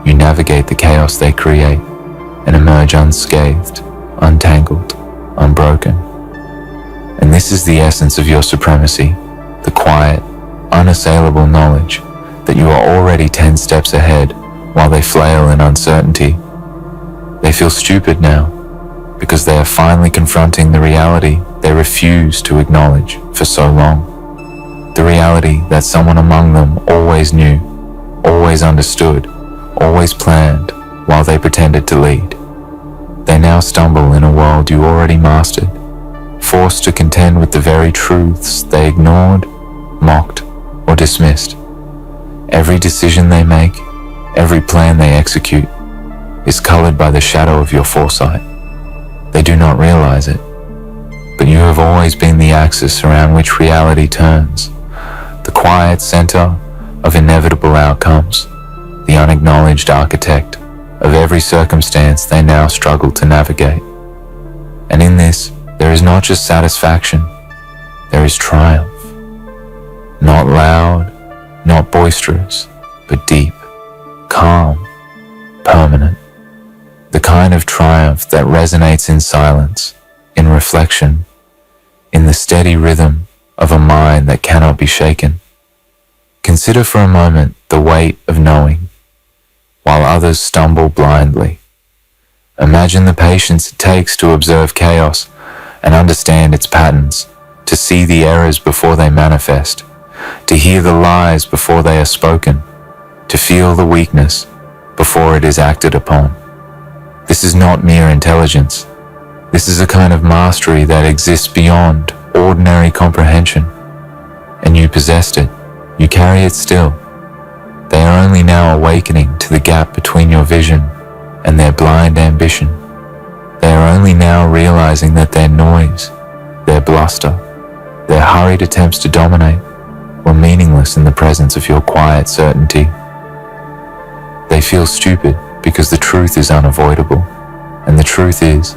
You navigate the chaos they create and emerge unscathed, untangled, unbroken. And this is the essence of your supremacy, the quiet, unassailable knowledge that you are already 10 steps ahead while they flail in uncertainty. They feel stupid now because they are finally confronting the reality they refused to acknowledge for so long. The reality that someone among them always knew, always understood, always planned while they pretended to lead. They now stumble in a world you already mastered, forced to contend with the very truths they ignored, mocked, or dismissed. Every decision they make, every plan they execute, is colored by the shadow of your foresight. They do not realize it, but you have always been the axis around which reality turns, the quiet center of inevitable outcomes, the unacknowledged architect of every circumstance they now struggle to navigate. And in this, there is not just satisfaction, there is triumph. Not loud, not boisterous, but deep, calm, permanent. The kind of triumph that resonates in silence, in reflection, in the steady rhythm of a mind that cannot be shaken. Consider for a moment the weight of knowing, while others stumble blindly. Imagine the patience it takes to observe chaos and understand its patterns, to see the errors before they manifest, to hear the lies before they are spoken, to feel the weakness before it is acted upon. This is not mere intelligence. This is a kind of mastery that exists beyond ordinary comprehension. And you possessed it. You carry it still. They are only now awakening to the gap between your vision and their blind ambition. They are only now realizing that their noise, their bluster, their hurried attempts to dominate were meaningless in the presence of your quiet certainty. They feel stupid because the truth is unavoidable, and the truth is,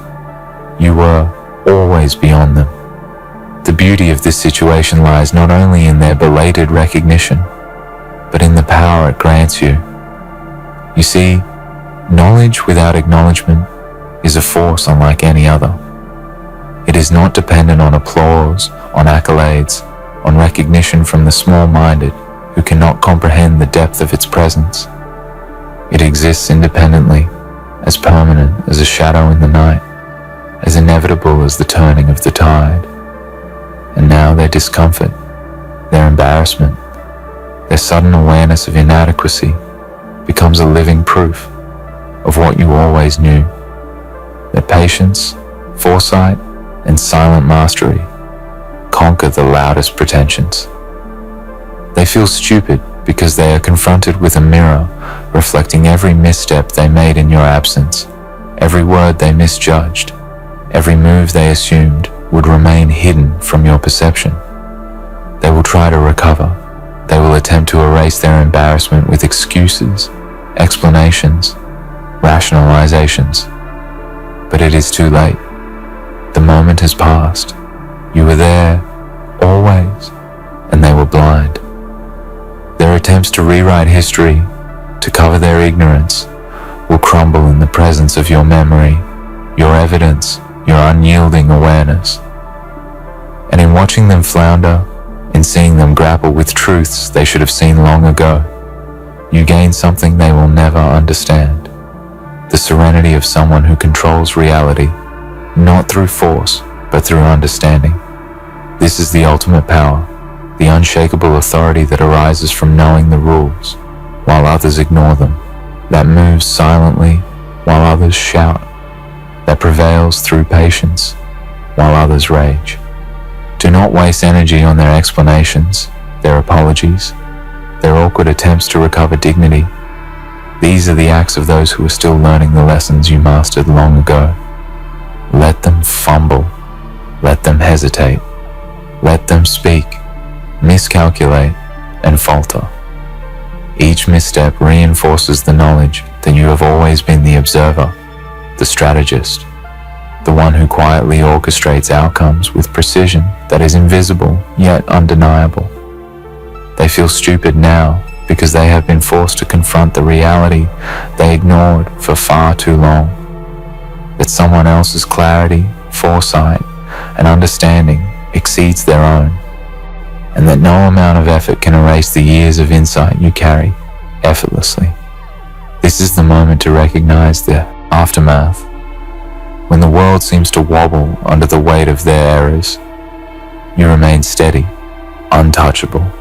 you were always beyond them. The beauty of this situation lies not only in their belated recognition, but in the power it grants you. You see, knowledge without acknowledgement is a force unlike any other. It is not dependent on applause, on accolades, on recognition from the small-minded who cannot comprehend the depth of its presence. It exists independently, as permanent as a shadow in the night, as inevitable as the turning of the tide. And now their discomfort, their embarrassment, their sudden awareness of inadequacy becomes a living proof of what you always knew, that patience, foresight, and silent mastery conquer the loudest pretensions. They feel stupid because they are confronted with a mirror reflecting every misstep they made in your absence, every word they misjudged, every move they assumed would remain hidden from your perception. They will try to recover. They will attempt to erase their embarrassment with excuses, explanations, rationalizations. But it is too late. The moment has passed. You were there, always, and they were blind. Their attempts to rewrite history, to cover their ignorance, will crumble in the presence of your memory, your evidence, your unyielding awareness. And in watching them flounder, In seeing them grapple with truths they should have seen long ago, you gain something they will never understand. The serenity of someone who controls reality, not through force, but through understanding. This is the ultimate power, the unshakable authority that arises from knowing the rules, while others ignore them, that moves silently while others shout, that prevails through patience while others rage. Do not waste energy on their explanations, their apologies, their awkward attempts to recover dignity. These are the acts of those who are still learning the lessons you mastered long ago. Let them fumble. Let them hesitate. Let them speak, miscalculate, and falter. Each misstep reinforces the knowledge that you have always been the observer, the strategist, the one who quietly orchestrates outcomes with precision that is invisible yet undeniable. They feel stupid now because they have been forced to confront the reality they ignored for far too long, that someone else's clarity, foresight, and understanding exceeds their own, and that no amount of effort can erase the years of insight you carry effortlessly. This is the moment to recognize the aftermath, when the world seems to wobble under the weight of their errors. You remain steady, untouchable,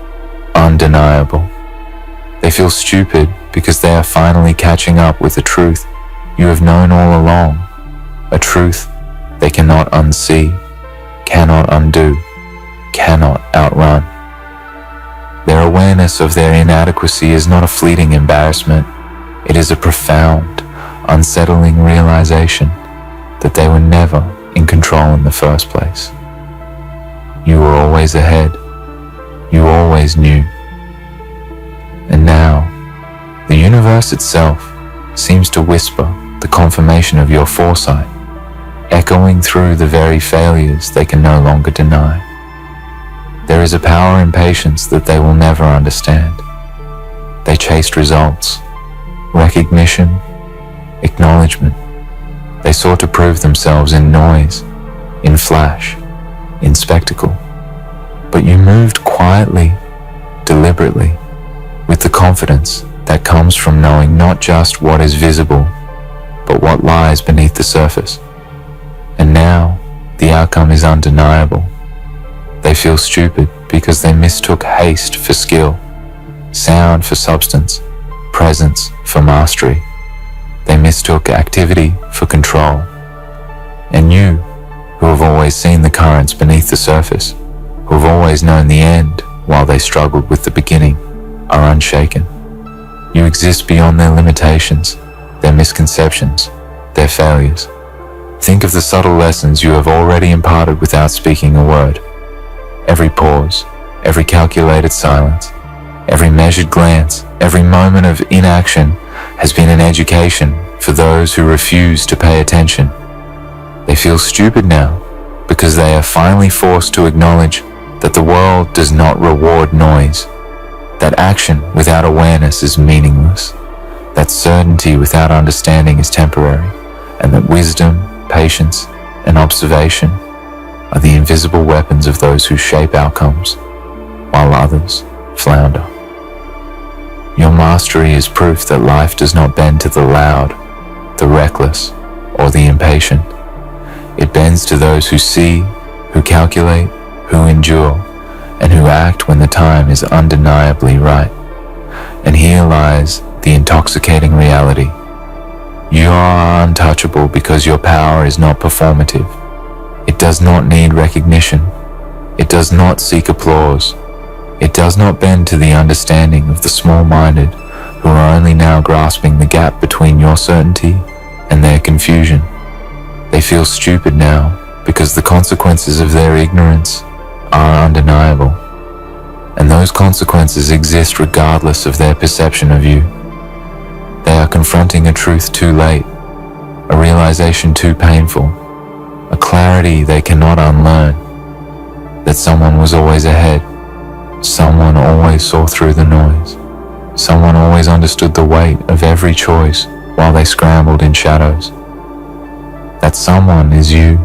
undeniable. They feel stupid because they are finally catching up with the truth you have known all along, a truth they cannot unsee, cannot undo, cannot outrun. Their awareness of their inadequacy is not a fleeting embarrassment. It is a profound, unsettling realization that they were never in control in the first place. You were always ahead. You always knew. And now, the universe itself seems to whisper the confirmation of your foresight, echoing through the very failures they can no longer deny. There is a power in patience that they will never understand. They chased results, recognition, acknowledgement. They sought to prove themselves in noise, in flash, in spectacle. But you moved quietly, deliberately, with the confidence that comes from knowing not just what is visible, but what lies beneath the surface. And now, the outcome is undeniable. They feel stupid because they mistook haste for skill, sound for substance, presence for mastery. They mistook activity for control. And you, who have always seen the currents beneath the surface, who have always known the end while they struggled with the beginning, are unshaken. You exist beyond their limitations, their misconceptions, their failures. Think of the subtle lessons you have already imparted without speaking a word. Every pause, every calculated silence, every measured glance, every moment of inaction has been an education for those who refuse to pay attention. They feel stupid now because they are finally forced to acknowledge that the world does not reward noise, that action without awareness is meaningless, that certainty without understanding is temporary, and that wisdom, patience, and observation are the invisible weapons of those who shape outcomes, while others flounder. Your mastery is proof that life does not bend to the loud, the reckless, or the impatient. It bends to those who see, who calculate, who endure, and who act when the time is undeniably right. And here lies the intoxicating reality. You are untouchable because your power is not performative. It does not need recognition. It does not seek applause. It does not bend to the understanding of the small-minded who are only now grasping the gap between your certainty and their confusion. They feel stupid now because the consequences of their ignorance are undeniable, and those consequences exist regardless of their perception of you. They are confronting a truth too late, a realization too painful, a clarity they cannot unlearn, that someone was always ahead, someone always saw through the noise, someone always understood the weight of every choice while they scrambled in shadows. That someone is you.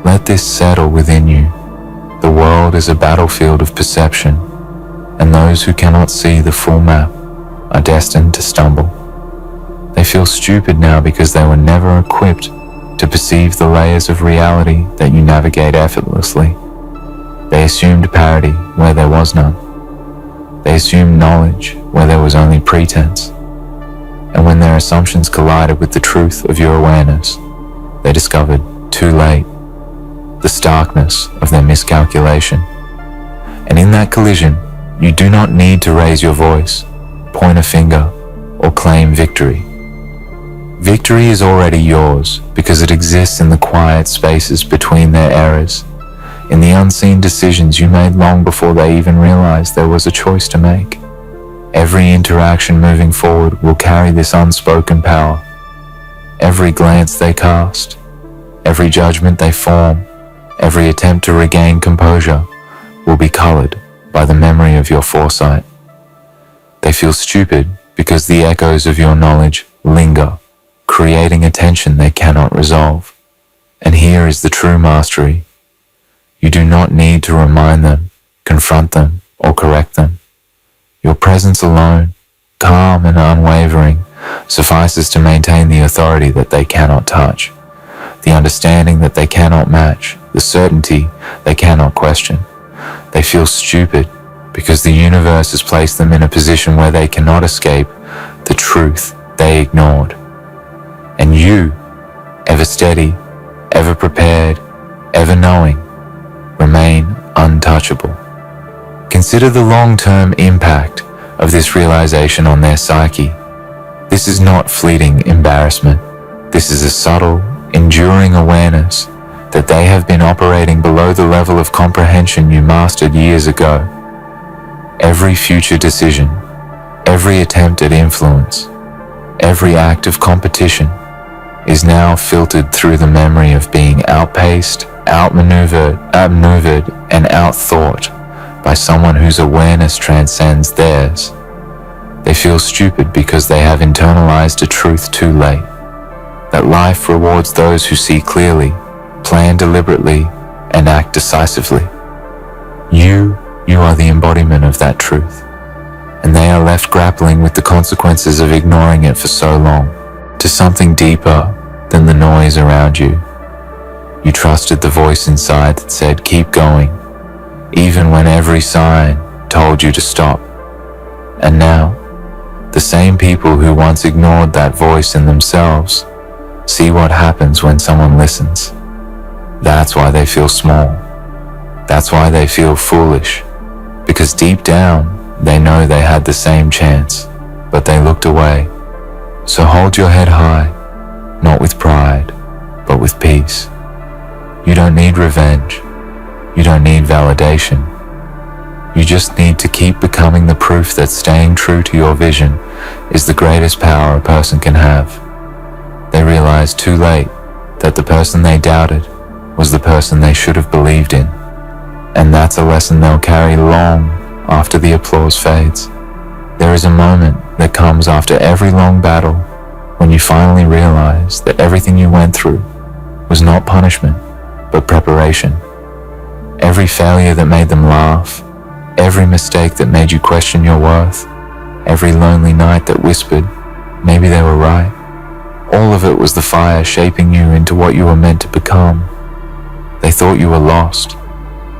Let this settle within you. The world is a battlefield of perception, and those who cannot see the full map are destined to stumble. They feel stupid now because they were never equipped to perceive the layers of reality that you navigate effortlessly. They assumed parity where there was none. They assumed knowledge where there was only pretense. And when their assumptions collided with the truth of your awareness, they discovered, too late, the starkness of their miscalculation. And in that collision, you do not need to raise your voice, point a finger, or claim victory. Victory is already yours because it exists in the quiet spaces between their errors, in the unseen decisions you made long before they even realized there was a choice to make. Every interaction moving forward will carry this unspoken power. Every glance they cast, every judgment they form, every attempt to regain composure will be colored by the memory of your foresight. They feel stupid because the echoes of your knowledge linger, creating a tension they cannot resolve. And here is the true mastery. You do not need to remind them, confront them, or correct them. Your presence alone, calm and unwavering, suffices to maintain the authority that they cannot touch, the understanding that they cannot match, the certainty they cannot question. They feel stupid because the universe has placed them in a position where they cannot escape the truth they ignored. And you, ever steady, ever prepared, ever knowing, remain untouchable. Consider the long-term impact of this realization on their psyche. This is not fleeting embarrassment. This is a subtle, enduring awareness that they have been operating below the level of comprehension you mastered years ago. Every future decision, every attempt at influence, every act of competition is now filtered through the memory of being outpaced, outmaneuvered, and outthought by someone whose awareness transcends theirs. They feel stupid because they have internalized a truth too late, that life rewards those who see clearly, plan deliberately, and act decisively. You are the embodiment of that truth, and they are left grappling with the consequences of ignoring it for so long. To something deeper than the noise around you. You trusted the voice inside that said, keep going, even when every sign told you to stop. And now, the same people who once ignored that voice in themselves see what happens when someone listens. That's why they feel small. That's why they feel foolish, because deep down, they know they had the same chance, but they looked away. So hold your head high, not with pride, but with peace. You don't need revenge. You don't need validation. You just need to keep becoming the proof that staying true to your vision is the greatest power a person can have. They realized too late that the person they doubted was the person they should have believed in. And that's a lesson they'll carry long after the applause fades. There is a moment that comes after every long battle when you finally realize that everything you went through was not punishment, but preparation. Every failure that made them laugh, every mistake that made you question your worth, every lonely night that whispered, maybe they were right. All of it was the fire shaping you into what you were meant to become. They thought you were lost,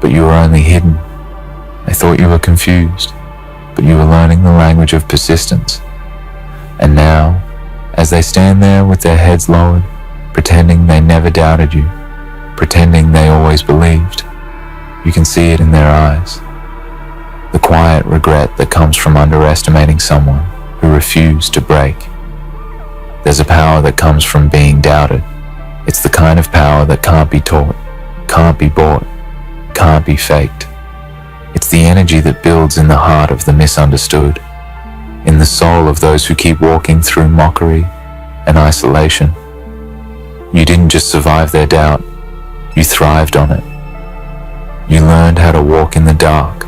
but you were only hidden. They thought you were confused, but you were learning the language of persistence. And now, as they stand there with their heads lowered, pretending they never doubted you, pretending they always believed, you can see it in their eyes. The quiet regret that comes from underestimating someone who refused to break. There's a power that comes from being doubted. It's the kind of power that can't be taught, can't be bought, can't be faked. It's the energy that builds in the heart of the misunderstood, in the soul of those who keep walking through mockery and isolation. You didn't just survive their doubt, you thrived on it. You learned how to walk in the dark,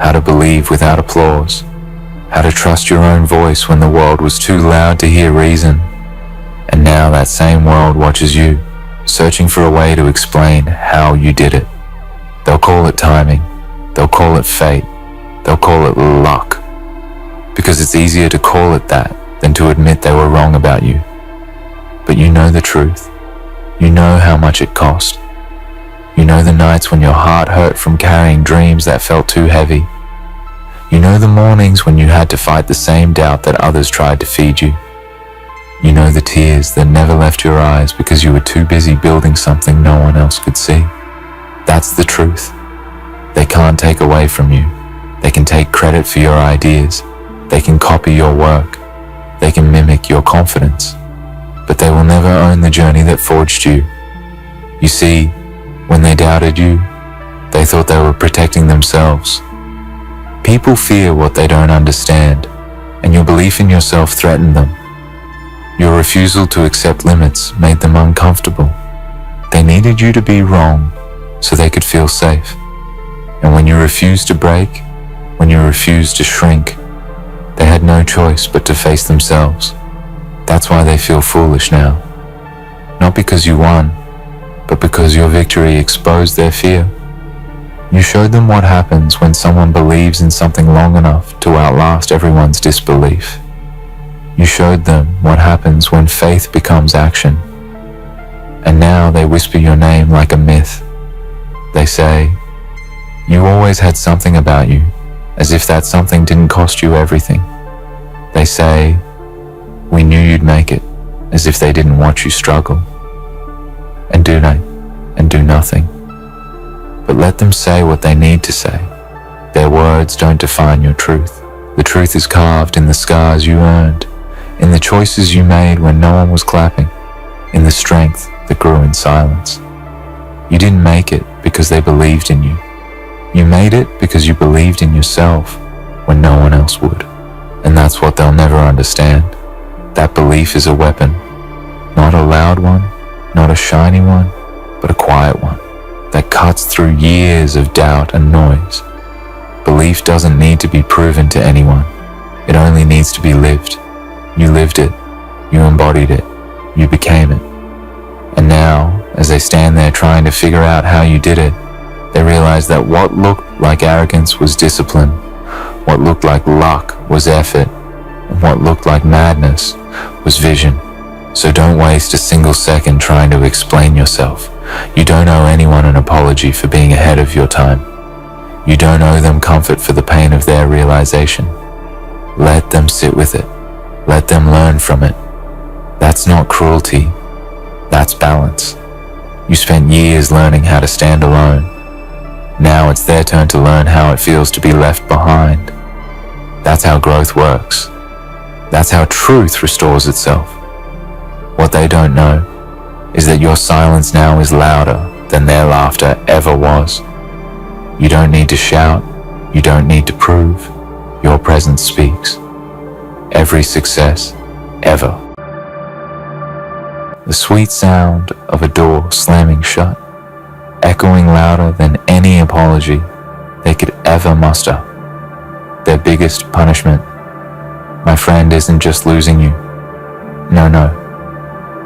how to believe without applause, how to trust your own voice when the world was too loud to hear reason. And now that same world watches you, searching for a way to explain how you did it. They'll call it timing. They'll call it fate. They'll call it luck. Because it's easier to call it that than to admit they were wrong about you. But you know the truth. You know how much it cost. You know the nights when your heart hurt from carrying dreams that felt too heavy. You know the mornings when you had to fight the same doubt that others tried to feed you. You know the tears that never left your eyes because you were too busy building something no one else could see. That's the truth. They can't take away from you. They can take credit for your ideas. They can copy your work. They can mimic your confidence. But they will never own the journey that forged you. You see, when they doubted you, they thought they were protecting themselves. People fear what they don't understand, and your belief in yourself threatened them. Your refusal to accept limits made them uncomfortable. They needed you to be wrong so they could feel safe. And when you refused to break, when you refused to shrink, they had no choice but to face themselves. That's why they feel foolish now. Not because you won, but because your victory exposed their fear. You showed them what happens when someone believes in something long enough to outlast everyone's disbelief. You showed them what happens when faith becomes action. And now they whisper your name like a myth. They say, "You always had something about you," as if that something didn't cost you everything. They say, "We knew you'd make it," as if they didn't watch you struggle. And do nothing. But let them say what they need to say. Their words don't define your truth. The truth is carved in the scars you earned, in the choices you made when no one was clapping, in the strength that grew in silence. You didn't make it because they believed in you. You made it because you believed in yourself when no one else would. And that's what they'll never understand. That belief is a weapon. Not a loud one, not a shiny one, but a quiet one that cuts through years of doubt and noise. Belief doesn't need to be proven to anyone. It only needs to be lived. You lived it. You embodied it. You became it. And now, as they stand there trying to figure out how you did it, they realize that what looked like arrogance was discipline, what looked like luck was effort, and what looked like madness was vision. So don't waste a single second trying to explain yourself. You don't owe anyone an apology for being ahead of your time. You don't owe them comfort for the pain of their realization. Let them sit with it. Let them learn from it. That's not cruelty. That's balance. You spent years learning how to stand alone. Now it's their turn to learn how it feels to be left behind. That's how growth works. That's how truth restores itself. What they don't know is that your silence now is louder than their laughter ever was. You don't need to shout. You don't need to prove. Your presence speaks. Every success, ever. The sweet sound of a door slamming shut, echoing louder than any apology they could ever muster. Their biggest punishment, my friend, isn't just losing you. No.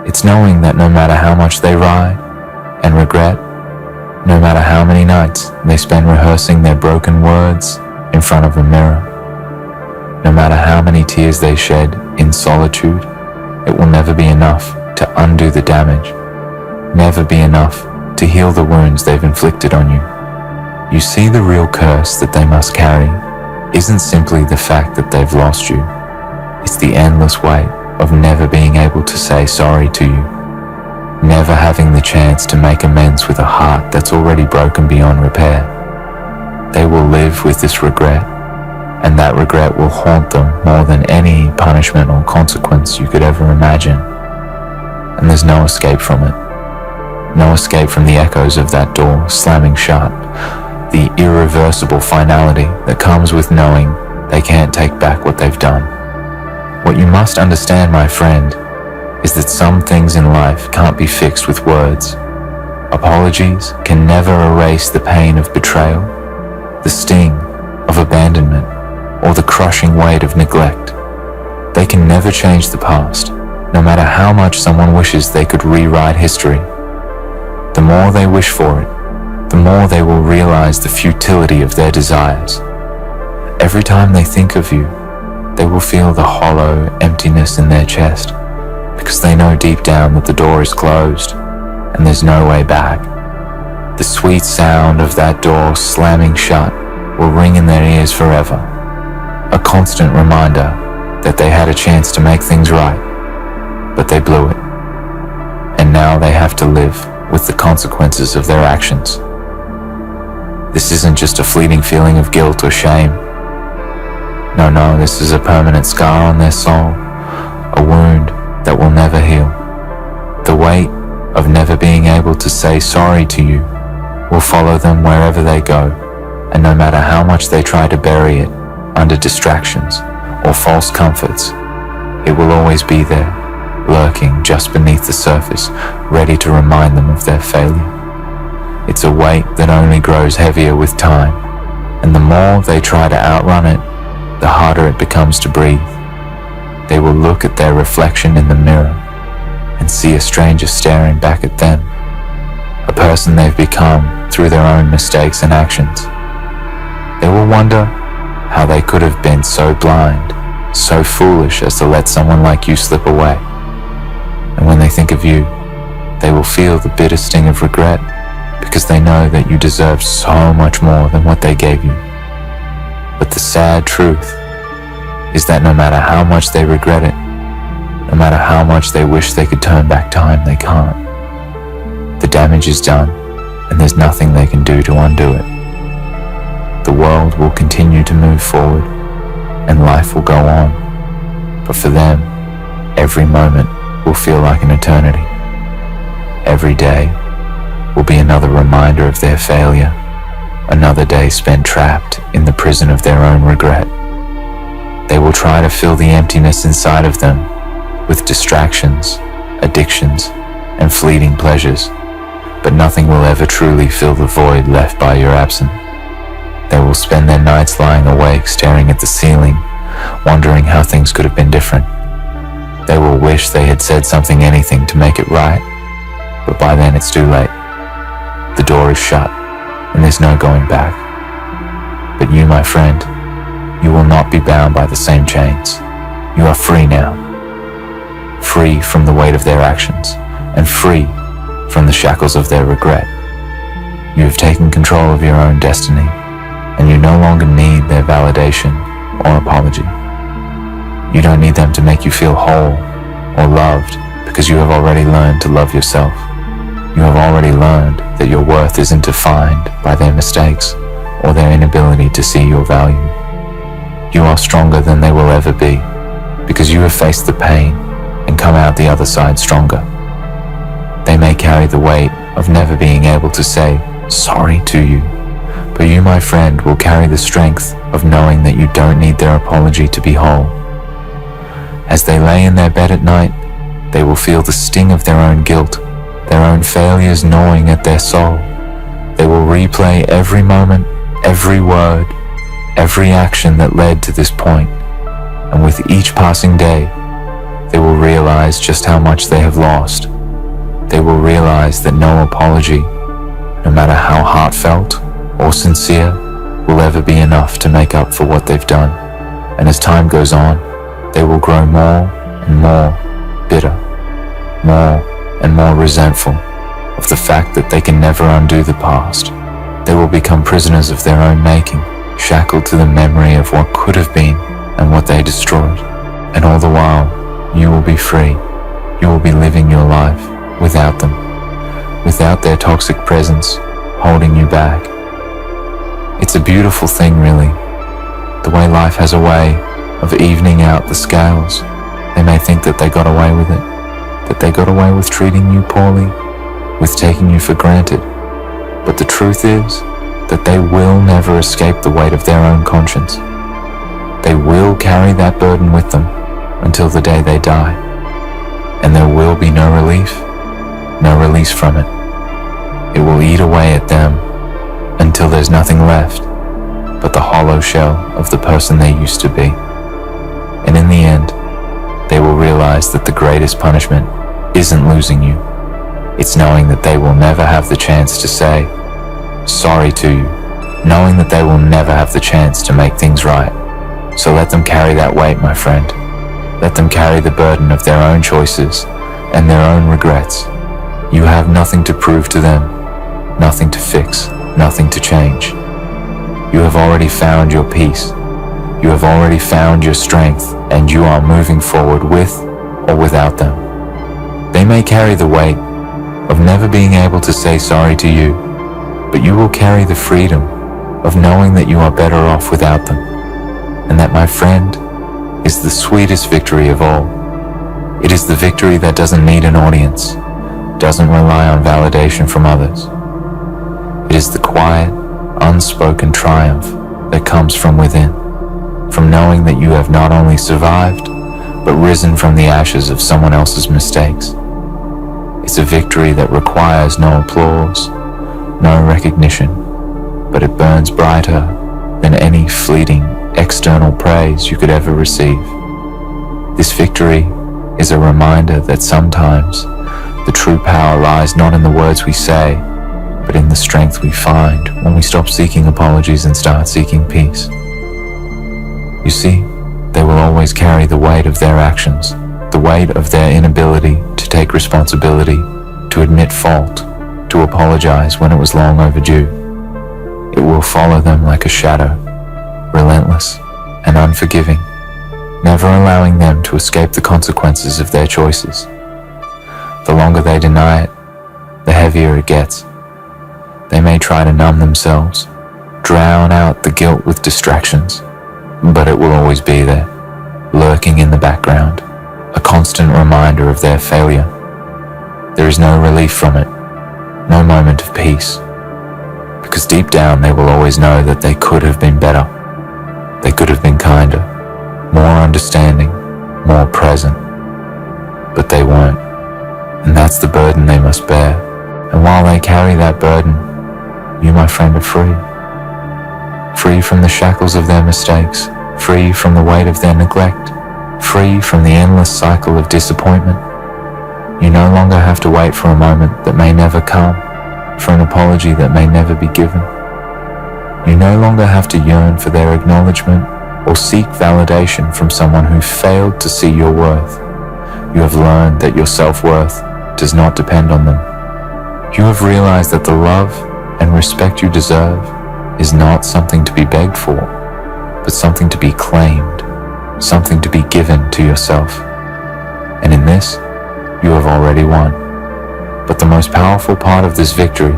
It's knowing that no matter how much they ride and regret, no matter how many nights they spend rehearsing their broken words in front of a mirror, no matter how many tears they shed in solitude, it will never be enough to undo the damage, never be enough to heal the wounds they've inflicted on you. You see, the real curse that they must carry isn't simply the fact that they've lost you. It's the endless weight of never being able to say sorry to you, never having the chance to make amends with a heart that's already broken beyond repair. They will live with this regret, and that regret will haunt them more than any punishment or consequence you could ever imagine. And there's no escape from it. No escape from the echoes of that door slamming shut, the irreversible finality that comes with knowing they can't take back what they've done. What you must understand, my friend, is that some things in life can't be fixed with words. Apologies can never erase the pain of betrayal, the sting of abandonment, or the crushing weight of neglect. They can never change the past, no matter how much someone wishes they could rewrite history. The more they wish for it, the more they will realize the futility of their desires. Every time they think of you, they will feel the hollow emptiness in their chest, because they know deep down that the door is closed and there's no way back. The sweet sound of that door slamming shut will ring in their ears forever, a constant reminder that they had a chance to make things right, but they blew it. And now they have to live with the consequences of their actions. This isn't just a fleeting feeling of guilt or shame. No, this is a permanent scar on their soul, a wound that will never heal. The weight of never being able to say sorry to you will follow them wherever they go, and no matter how much they try to bury it under distractions or false comforts, it will always be there, lurking just beneath the surface, ready to remind them of their failure. It's a weight that only grows heavier with time, and the more they try to outrun it, the harder it becomes to breathe. They will look at their reflection in the mirror and see a stranger staring back at them, a person they've become through their own mistakes and actions. They will wonder how they could have been so blind, so foolish as to let someone like you slip away. And when they think of you, they will feel the bitter sting of regret, because they know that you deserve so much more than what they gave you. But the sad truth is that no matter how much they regret it, no matter how much they wish they could turn back time, they can't. The damage is done, and there's nothing they can do to undo it. The world will continue to move forward, and life will go on. But for them, every moment will feel like an eternity. Every day will be another reminder of their failure, another day spent trapped in the prison of their own regret. They will try to fill the emptiness inside of them with distractions, addictions, and fleeting pleasures, but nothing will ever truly fill the void left by your absence. They will spend their nights lying awake, staring at the ceiling, wondering how things could have been different. They will wish they had said anything to make it right, but by then it's too late. The door is shut, and there's no going back. But you, my friend, you will not be bound by the same chains. You are free now. Free from the weight of their actions, and free from the shackles of their regret. You have taken control of your own destiny, and you no longer need their validation or apology. You don't need them to make you feel whole or loved, because you have already learned to love yourself. You have already learned that your worth isn't defined by their mistakes or their inability to see your value. You are stronger than they will ever be, because you have faced the pain and come out the other side stronger. They may carry the weight of never being able to say sorry to you, but you, my friend, will carry the strength of knowing that you don't need their apology to be whole. As they lay in their bed at night, they will feel the sting of their own guilt, their own failures gnawing at their soul. They will replay every moment, every word, every action that led to this point, and with each passing day, they will realize just how much they have lost. They will realize that no apology, no matter how heartfelt or sincere, will ever be enough to make up for what they've done. And as time goes on, they will grow more and more bitter, more and more resentful of the fact that they can never undo the past. They will become prisoners of their own making, shackled to the memory of what could have been and what they destroyed. And all the while, you will be free. You will be living your life without them, without their toxic presence holding you back. It's a beautiful thing, really, the way life has a way of evening out the scales. They may think that they got away with it, that they got away with treating you poorly, with taking you for granted. But the truth is that they will never escape the weight of their own conscience. They will carry that burden with them until the day they die. And there will be no relief, no release from it. It will eat away at them until there's nothing left but the hollow shell of the person they used to be. And in the end, they will realize that the greatest punishment isn't losing you. It's knowing that they will never have the chance to say, sorry to you, knowing that they will never have the chance to make things right. So let them carry that weight, my friend. Let them carry the burden of their own choices and their own regrets. You have nothing to prove to them, nothing to fix, nothing to change. You have already found your peace. You have already found your strength, and you are moving forward with or without them. They may carry the weight of never being able to say sorry to you, but you will carry the freedom of knowing that you are better off without them, and that, my friend, is the sweetest victory of all. It is the victory that doesn't need an audience, doesn't rely on validation from others. It is the quiet, unspoken triumph that comes from within, from knowing that you have not only survived, but risen from the ashes of someone else's mistakes. It's a victory that requires no applause, no recognition, but it burns brighter than any fleeting external praise you could ever receive. This victory is a reminder that sometimes the true power lies not in the words we say, but in the strength we find when we stop seeking apologies and start seeking peace. You see, they will always carry the weight of their actions, the weight of their inability to take responsibility, to admit fault, to apologize when it was long overdue. It will follow them like a shadow, relentless and unforgiving, never allowing them to escape the consequences of their choices. The longer they deny it, the heavier it gets. They may try to numb themselves, drown out the guilt with distractions, but it will always be there, lurking in the background, a constant reminder of their failure. There is no relief from it, no moment of peace, because deep down they will always know that they could have been better. They could have been kinder, more understanding, more present, but they weren't, and that's the burden they must bear. And while they carry that burden, you, my friend, are free. Free from the shackles of their mistakes, free from the weight of their neglect, free from the endless cycle of disappointment. You no longer have to wait for a moment that may never come, for an apology that may never be given. You no longer have to yearn for their acknowledgement or seek validation from someone who failed to see your worth. You have learned that your self-worth does not depend on them. You have realized that the love and respect you deserve is not something to be begged for, but something to be claimed, something to be given to yourself. And in this, you have already won. But the most powerful part of this victory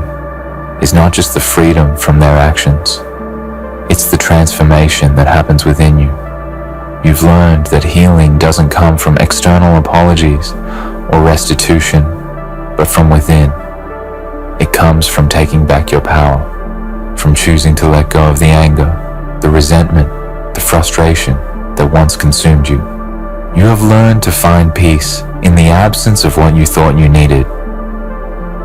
is not just the freedom from their actions. It's the transformation that happens within you. You've learned that healing doesn't come from external apologies or restitution, but from within. It comes from taking back your power, from choosing to let go of the anger, the resentment, the frustration that once consumed you. You have learned to find peace in the absence of what you thought you needed.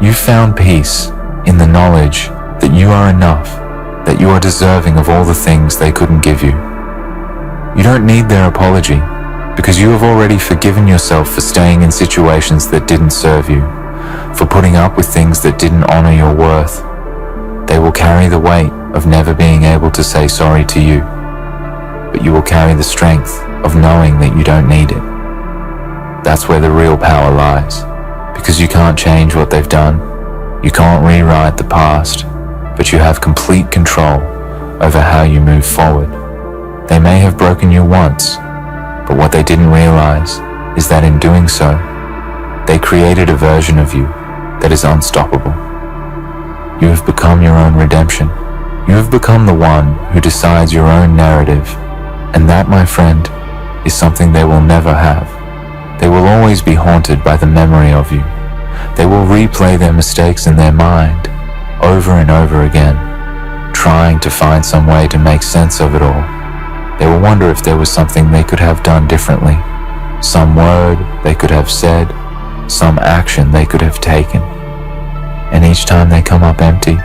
You found peace in the knowledge that you are enough, that you are deserving of all the things they couldn't give you. You don't need their apology because you have already forgiven yourself for staying in situations that didn't serve you, for putting up with things that didn't honor your worth. They will carry the weight of never being able to say sorry to you, but you will carry the strength of knowing that you don't need it. That's where the real power lies, because you can't change what they've done. You can't rewrite the past, but you have complete control over how you move forward. They may have broken you once, but what they didn't realize is that in doing so, they created a version of you that is unstoppable. You have become your own redemption. You have become the one who decides your own narrative, and that, my friend, is something they will never have. They will always be haunted by the memory of you. They will replay their mistakes in their mind over and over again, trying to find some way to make sense of it all. They will wonder if there was something they could have done differently, some word they could have said, some action they could have taken. And each time they come up empty,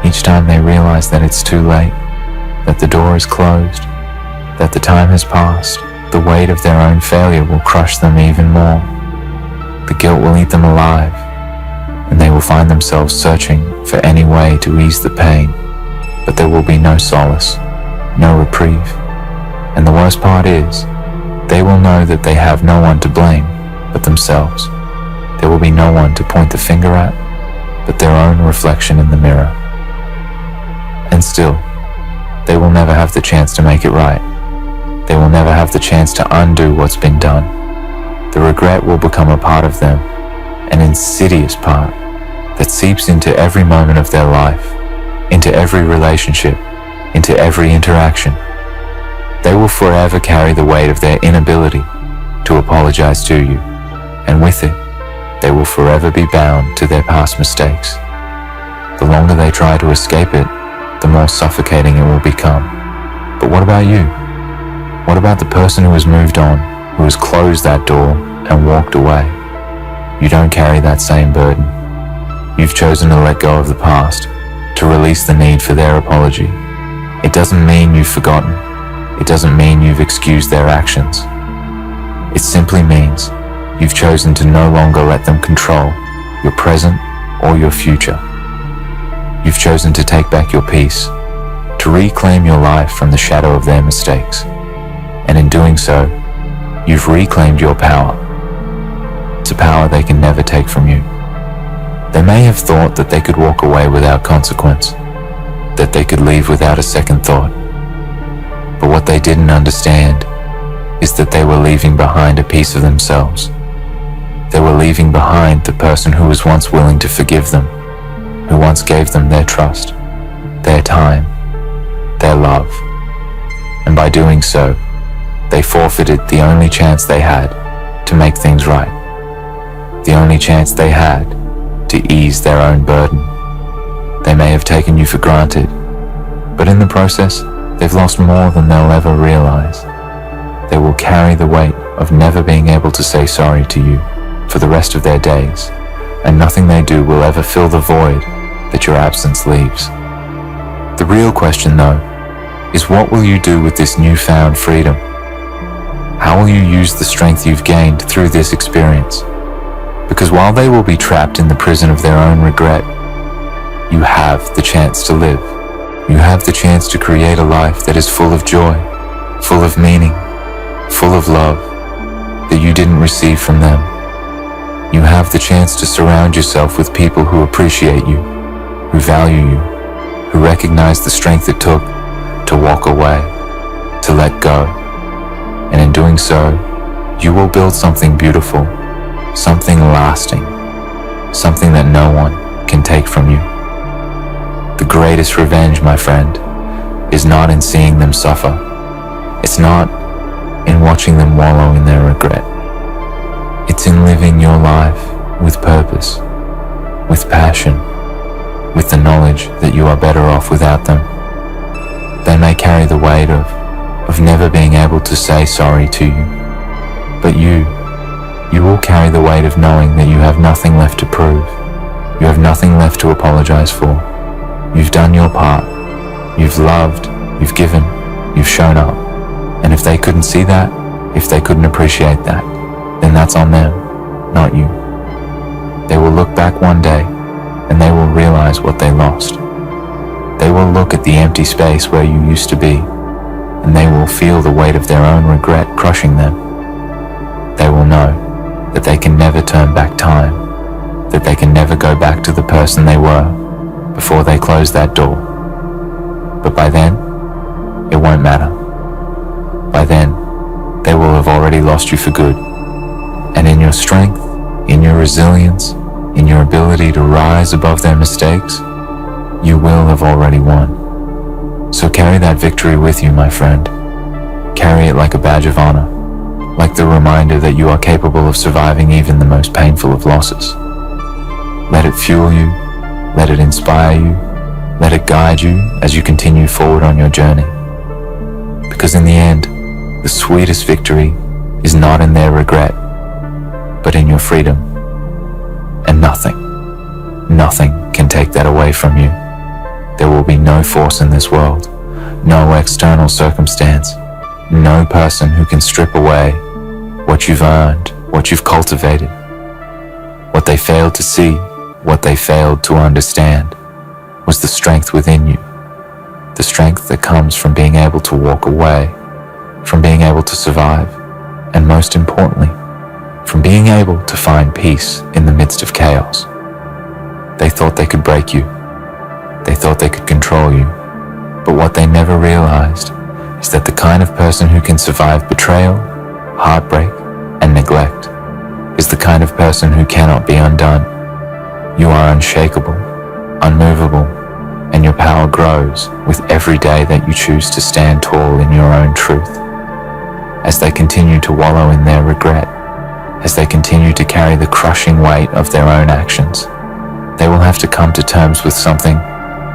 each time they realize that it's too late, that the door is closed, that the time has passed, the weight of their own failure will crush them even more. The guilt will eat them alive, and they will find themselves searching for any way to ease the pain, but there will be no solace, no reprieve. And the worst part is, they will know that they have no one to blame but themselves. There will be no one to point the finger at but their own reflection in the mirror. And still, they will never have the chance to make it right. They will never have the chance to undo what's been done. The regret will become a part of them, an insidious part that seeps into every moment of their life, into every relationship, into every interaction. They will forever carry the weight of their inability to apologize to you, and with it, they will forever be bound to their past mistakes. The longer they try to escape it, the more suffocating it will become. But what about you? What about the person who has moved on, who has closed that door and walked away? You don't carry that same burden. You've chosen to let go of the past, to release the need for their apology. It doesn't mean you've forgotten. It doesn't mean you've excused their actions. It simply means you've chosen to no longer let them control your present or your future. You've chosen to take back your peace, to reclaim your life from the shadow of their mistakes. And in doing so, you've reclaimed your power. It's a power they can never take from you. They may have thought that they could walk away without consequence, that they could leave without a second thought. But what they didn't understand is that they were leaving behind a piece of themselves. They were leaving behind the person who was once willing to forgive them, who once gave them their trust, their time, their love. And by doing so, they forfeited the only chance they had to make things right, the only chance they had to ease their own burden. They may have taken you for granted, but in the process, they've lost more than they'll ever realize. They will carry the weight of never being able to say sorry to you for the rest of their days, and nothing they do will ever fill the void that your absence leaves. The real question, though, is what will you do with this newfound freedom? How will you use the strength you've gained through this experience? Because while they will be trapped in the prison of their own regret, you have the chance to live. You have the chance to create a life that is full of joy, full of meaning, full of love that you didn't receive from them. You have the chance to surround yourself with people who appreciate you, who value you, who recognize the strength it took to walk away, to let go. And in doing so, you will build something beautiful, something lasting, something that no one can take from you. The greatest revenge, my friend, is not in seeing them suffer. It's not in watching them wallow in their regret. It's in living your life with purpose, with passion, with the knowledge that you are better off without them. They may carry the weight of never being able to say sorry to you, but you will carry the weight of knowing that you have nothing left to prove. You have nothing left to apologize for. You've done your part. You've loved, you've given, you've shown up. And if they couldn't see that, if they couldn't appreciate that, then that's on them, not you. They will look back one day and they will realize what they lost. They will look at the empty space where you used to be, and they will feel the weight of their own regret crushing them. They will know that they can never turn back time, that they can never go back to the person they were before they closed that door. But by then, it won't matter. By then, they will have already lost you for good. And in your strength, in your resilience, in your ability to rise above their mistakes, you will have already won. So carry that victory with you, my friend. Carry it like a badge of honor, like the reminder that you are capable of surviving even the most painful of losses. Let it fuel you, let it inspire you, let it guide you as you continue forward on your journey. Because in the end, the sweetest victory is not in their regret, but in your freedom. And nothing can take that away from you. There will be no force in this world, no external circumstance, no person who can strip away what you've earned, what you've cultivated. What they failed to see What they failed to understand was the strength within you, the strength that comes from being able to walk away, from being able to survive, and most importantly, from being able to find peace in the midst of chaos. They thought they could break you. They thought they could control you. But what they never realized is that the kind of person who can survive betrayal, heartbreak, and neglect is the kind of person who cannot be undone. You are unshakable, unmovable, and your power grows with every day that you choose to stand tall in your own truth. As they continue to wallow in their regret, as they continue to carry the crushing weight of their own actions, they will have to come to terms with something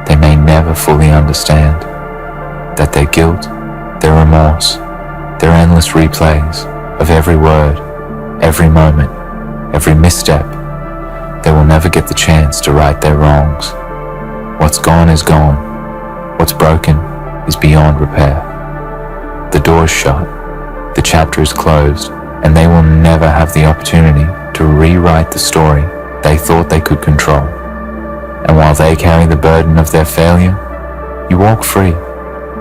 they may never fully understand, that their guilt, their remorse, their endless replays of every word, every moment, every misstep, they will never get the chance to right their wrongs. What's gone is gone. What's broken is beyond repair. The door is shut, the chapter is closed, and they will never have the opportunity to rewrite the story they thought they could control. And while they carry the burden of their failure, you walk free.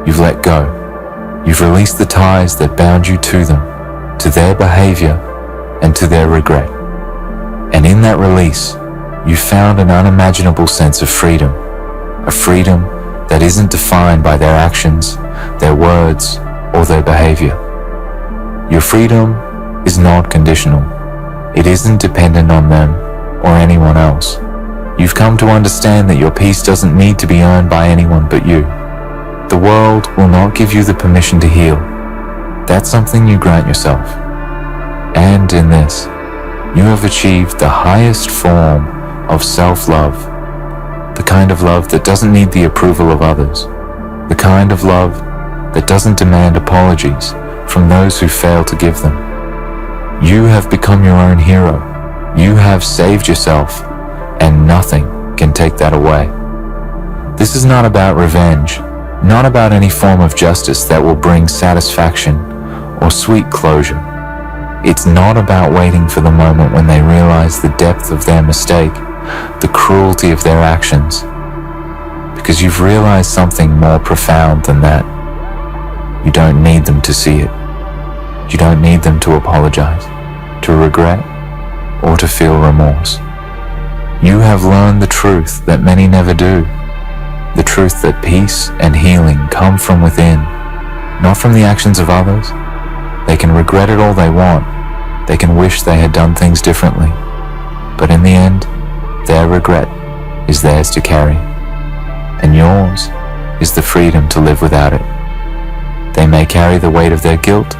You've let go. You've released the ties that bound you to them, to their behavior, and to their regret. And in that release, you found an unimaginable sense of freedom, a freedom that isn't defined by their actions, their words, or their behavior. Your freedom is not conditional. It isn't dependent on them or anyone else. You've come to understand that your peace doesn't need to be earned by anyone but you. The world will not give you the permission to heal. That's something you grant yourself. And in this, you have achieved the highest form of self-love, the kind of love that doesn't need the approval of others, the kind of love that doesn't demand apologies from those who fail to give them. You have become your own hero. You have saved yourself, and nothing can take that away. This is not about revenge, not about any form of justice that will bring satisfaction or sweet closure. It's not about waiting for the moment when they realize the depth of their mistake, the cruelty of their actions, because you've realized something more profound than that. You don't need them to see it. You don't need them to apologize, to regret, or to feel remorse. You have learned the truth that many never do, the truth that peace and healing come from within, not from the actions of others. They can regret it all they want. They can wish they had done things differently. But in the end, their regret is theirs to carry, and yours is the freedom to live without it. They may carry the weight of their guilt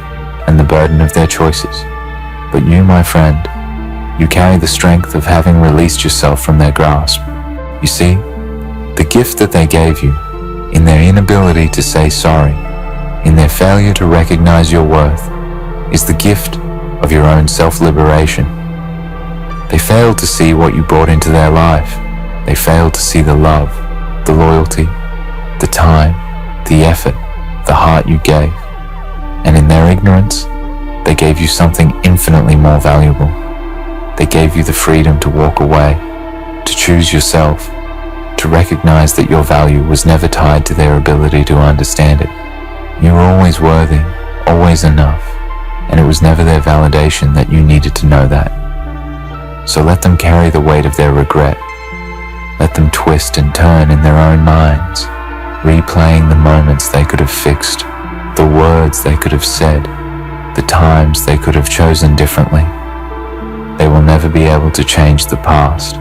and the burden of their choices, but you, my friend, you carry the strength of having released yourself from their grasp. You see, the gift that they gave you, in their inability to say sorry, in their failure to recognize your worth, is the gift of your own self-liberation. They failed to see what you brought into their life. They failed to see the love, the loyalty, the time, the effort, the heart you gave. And in their ignorance, they gave you something infinitely more valuable. They gave you the freedom to walk away, to choose yourself, to recognize that your value was never tied to their ability to understand it. You were always worthy, always enough, and it was never their validation that you needed to know that. So let them carry the weight of their regret. Let them twist and turn in their own minds, replaying the moments they could have fixed, the words they could have said, the times they could have chosen differently. They will never be able to change the past,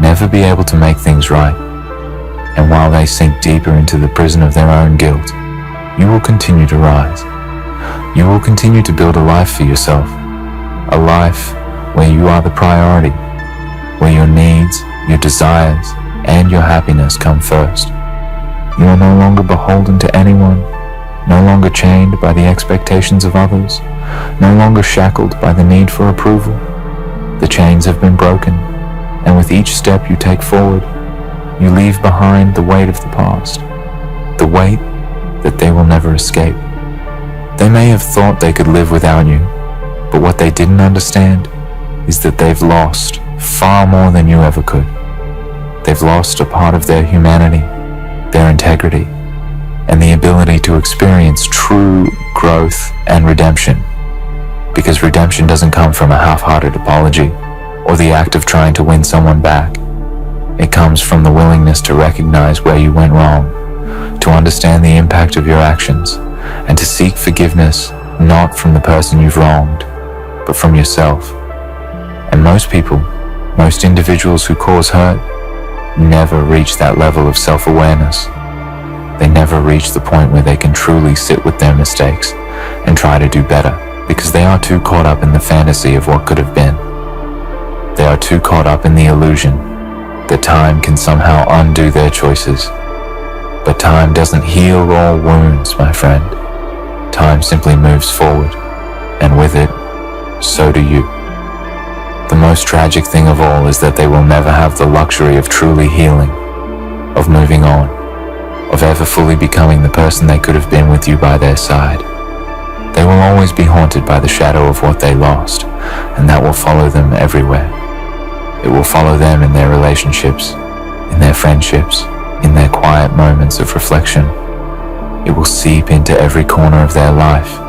never be able to make things right. And while they sink deeper into the prison of their own guilt, you will continue to rise. You will continue to build a life for yourself, a life where you are the priority, where your needs, your desires, and your happiness come first. You are no longer beholden to anyone, no longer chained by the expectations of others, no longer shackled by the need for approval. The chains have been broken, and with each step you take forward, you leave behind the weight of the past, the weight that they will never escape. They may have thought they could live without you, but what they didn't understand is that they've lost far more than you ever could. They've lost a part of their humanity, their integrity, and the ability to experience true growth and redemption. Because redemption doesn't come from a half-hearted apology or the act of trying to win someone back. It comes from the willingness to recognize where you went wrong, to understand the impact of your actions, and to seek forgiveness not from the person you've wronged, but from yourself. And most people, most individuals who cause hurt, never reach that level of self-awareness. They never reach the point where they can truly sit with their mistakes and try to do better, because they are too caught up in the fantasy of what could have been. They are too caught up in the illusion that time can somehow undo their choices. But time doesn't heal all wounds, my friend. Time simply moves forward, and with it, so do you. The most tragic thing of all is that they will never have the luxury of truly healing, of moving on, of ever fully becoming the person they could have been with you by their side. They will always be haunted by the shadow of what they lost, and that will follow them everywhere. It will follow them in their relationships, in their friendships, in their quiet moments of reflection. It will seep into every corner of their life,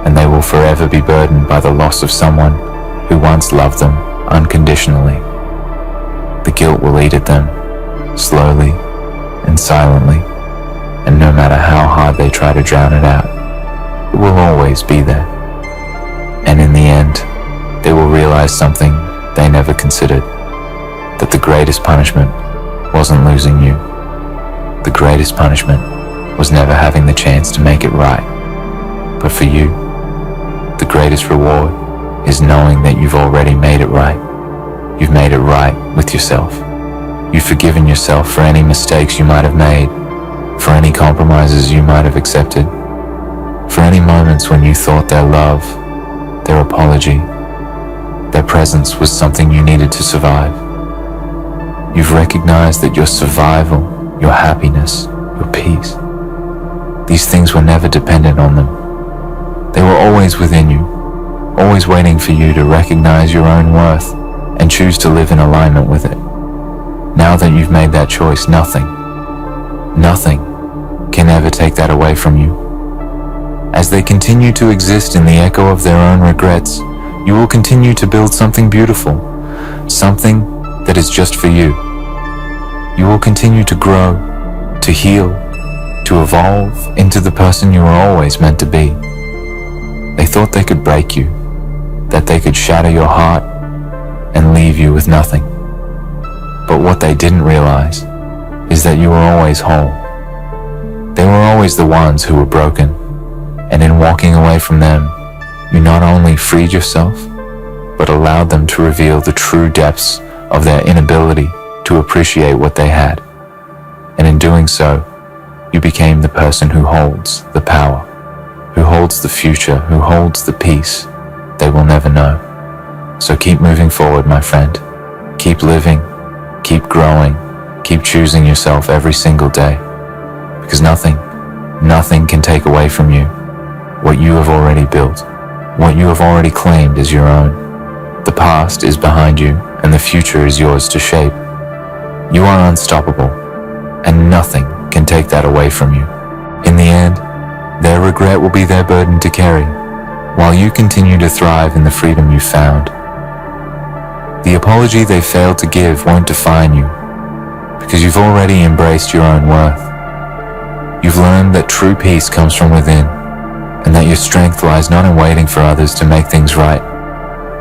and they will forever be burdened by the loss of someone who once loved them unconditionally. The guilt will eat at them, slowly and silently, and no matter how hard they try to drown it out, it will always be there. And in the end, they will realize something they never considered, that the greatest punishment wasn't losing you. The greatest punishment was never having the chance to make it right. But for you, the greatest reward is knowing that you've already made it right. You've made it right with yourself. You've forgiven yourself for any mistakes you might have made, for any compromises you might have accepted, for any moments when you thought their love, their apology, their presence was something you needed to survive. You've recognized that your survival, your happiness, your peace, these things were never dependent on them. They were always within you, always waiting for you to recognize your own worth and choose to live in alignment with it. Now that you've made that choice, nothing can ever take that away from you. As they continue to exist in the echo of their own regrets, you will continue to build something beautiful, something that is just for you. You will continue to grow, to heal, to evolve into the person you were always meant to be. They thought they could break you, that they could shatter your heart and leave you with nothing. But what they didn't realize is that you were always whole. They were always the ones who were broken, and in walking away from them, you not only freed yourself, but allowed them to reveal the true depths of their inability to appreciate what they had. And in doing so, you became the person who holds the power, who holds the future, who holds the peace they will never know. So keep moving forward, my friend. Keep living, keep growing, keep choosing yourself every single day. Because nothing can take away from you what you have already built, what you have already claimed as your own. The past is behind you, and the future is yours to shape. You are unstoppable, and nothing can take that away from you. In the end, their regret will be their burden to carry, while you continue to thrive in the freedom you found. The apology they failed to give won't define you, because you've already embraced your own worth. You've learned that true peace comes from within, and that your strength lies not in waiting for others to make things right,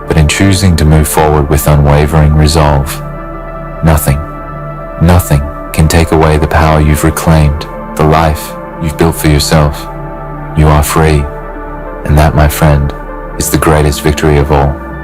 but in choosing to move forward with unwavering resolve. Nothing can take away the power you've reclaimed, the life you've built for yourself. You are free, and that, my friend, is the greatest victory of all.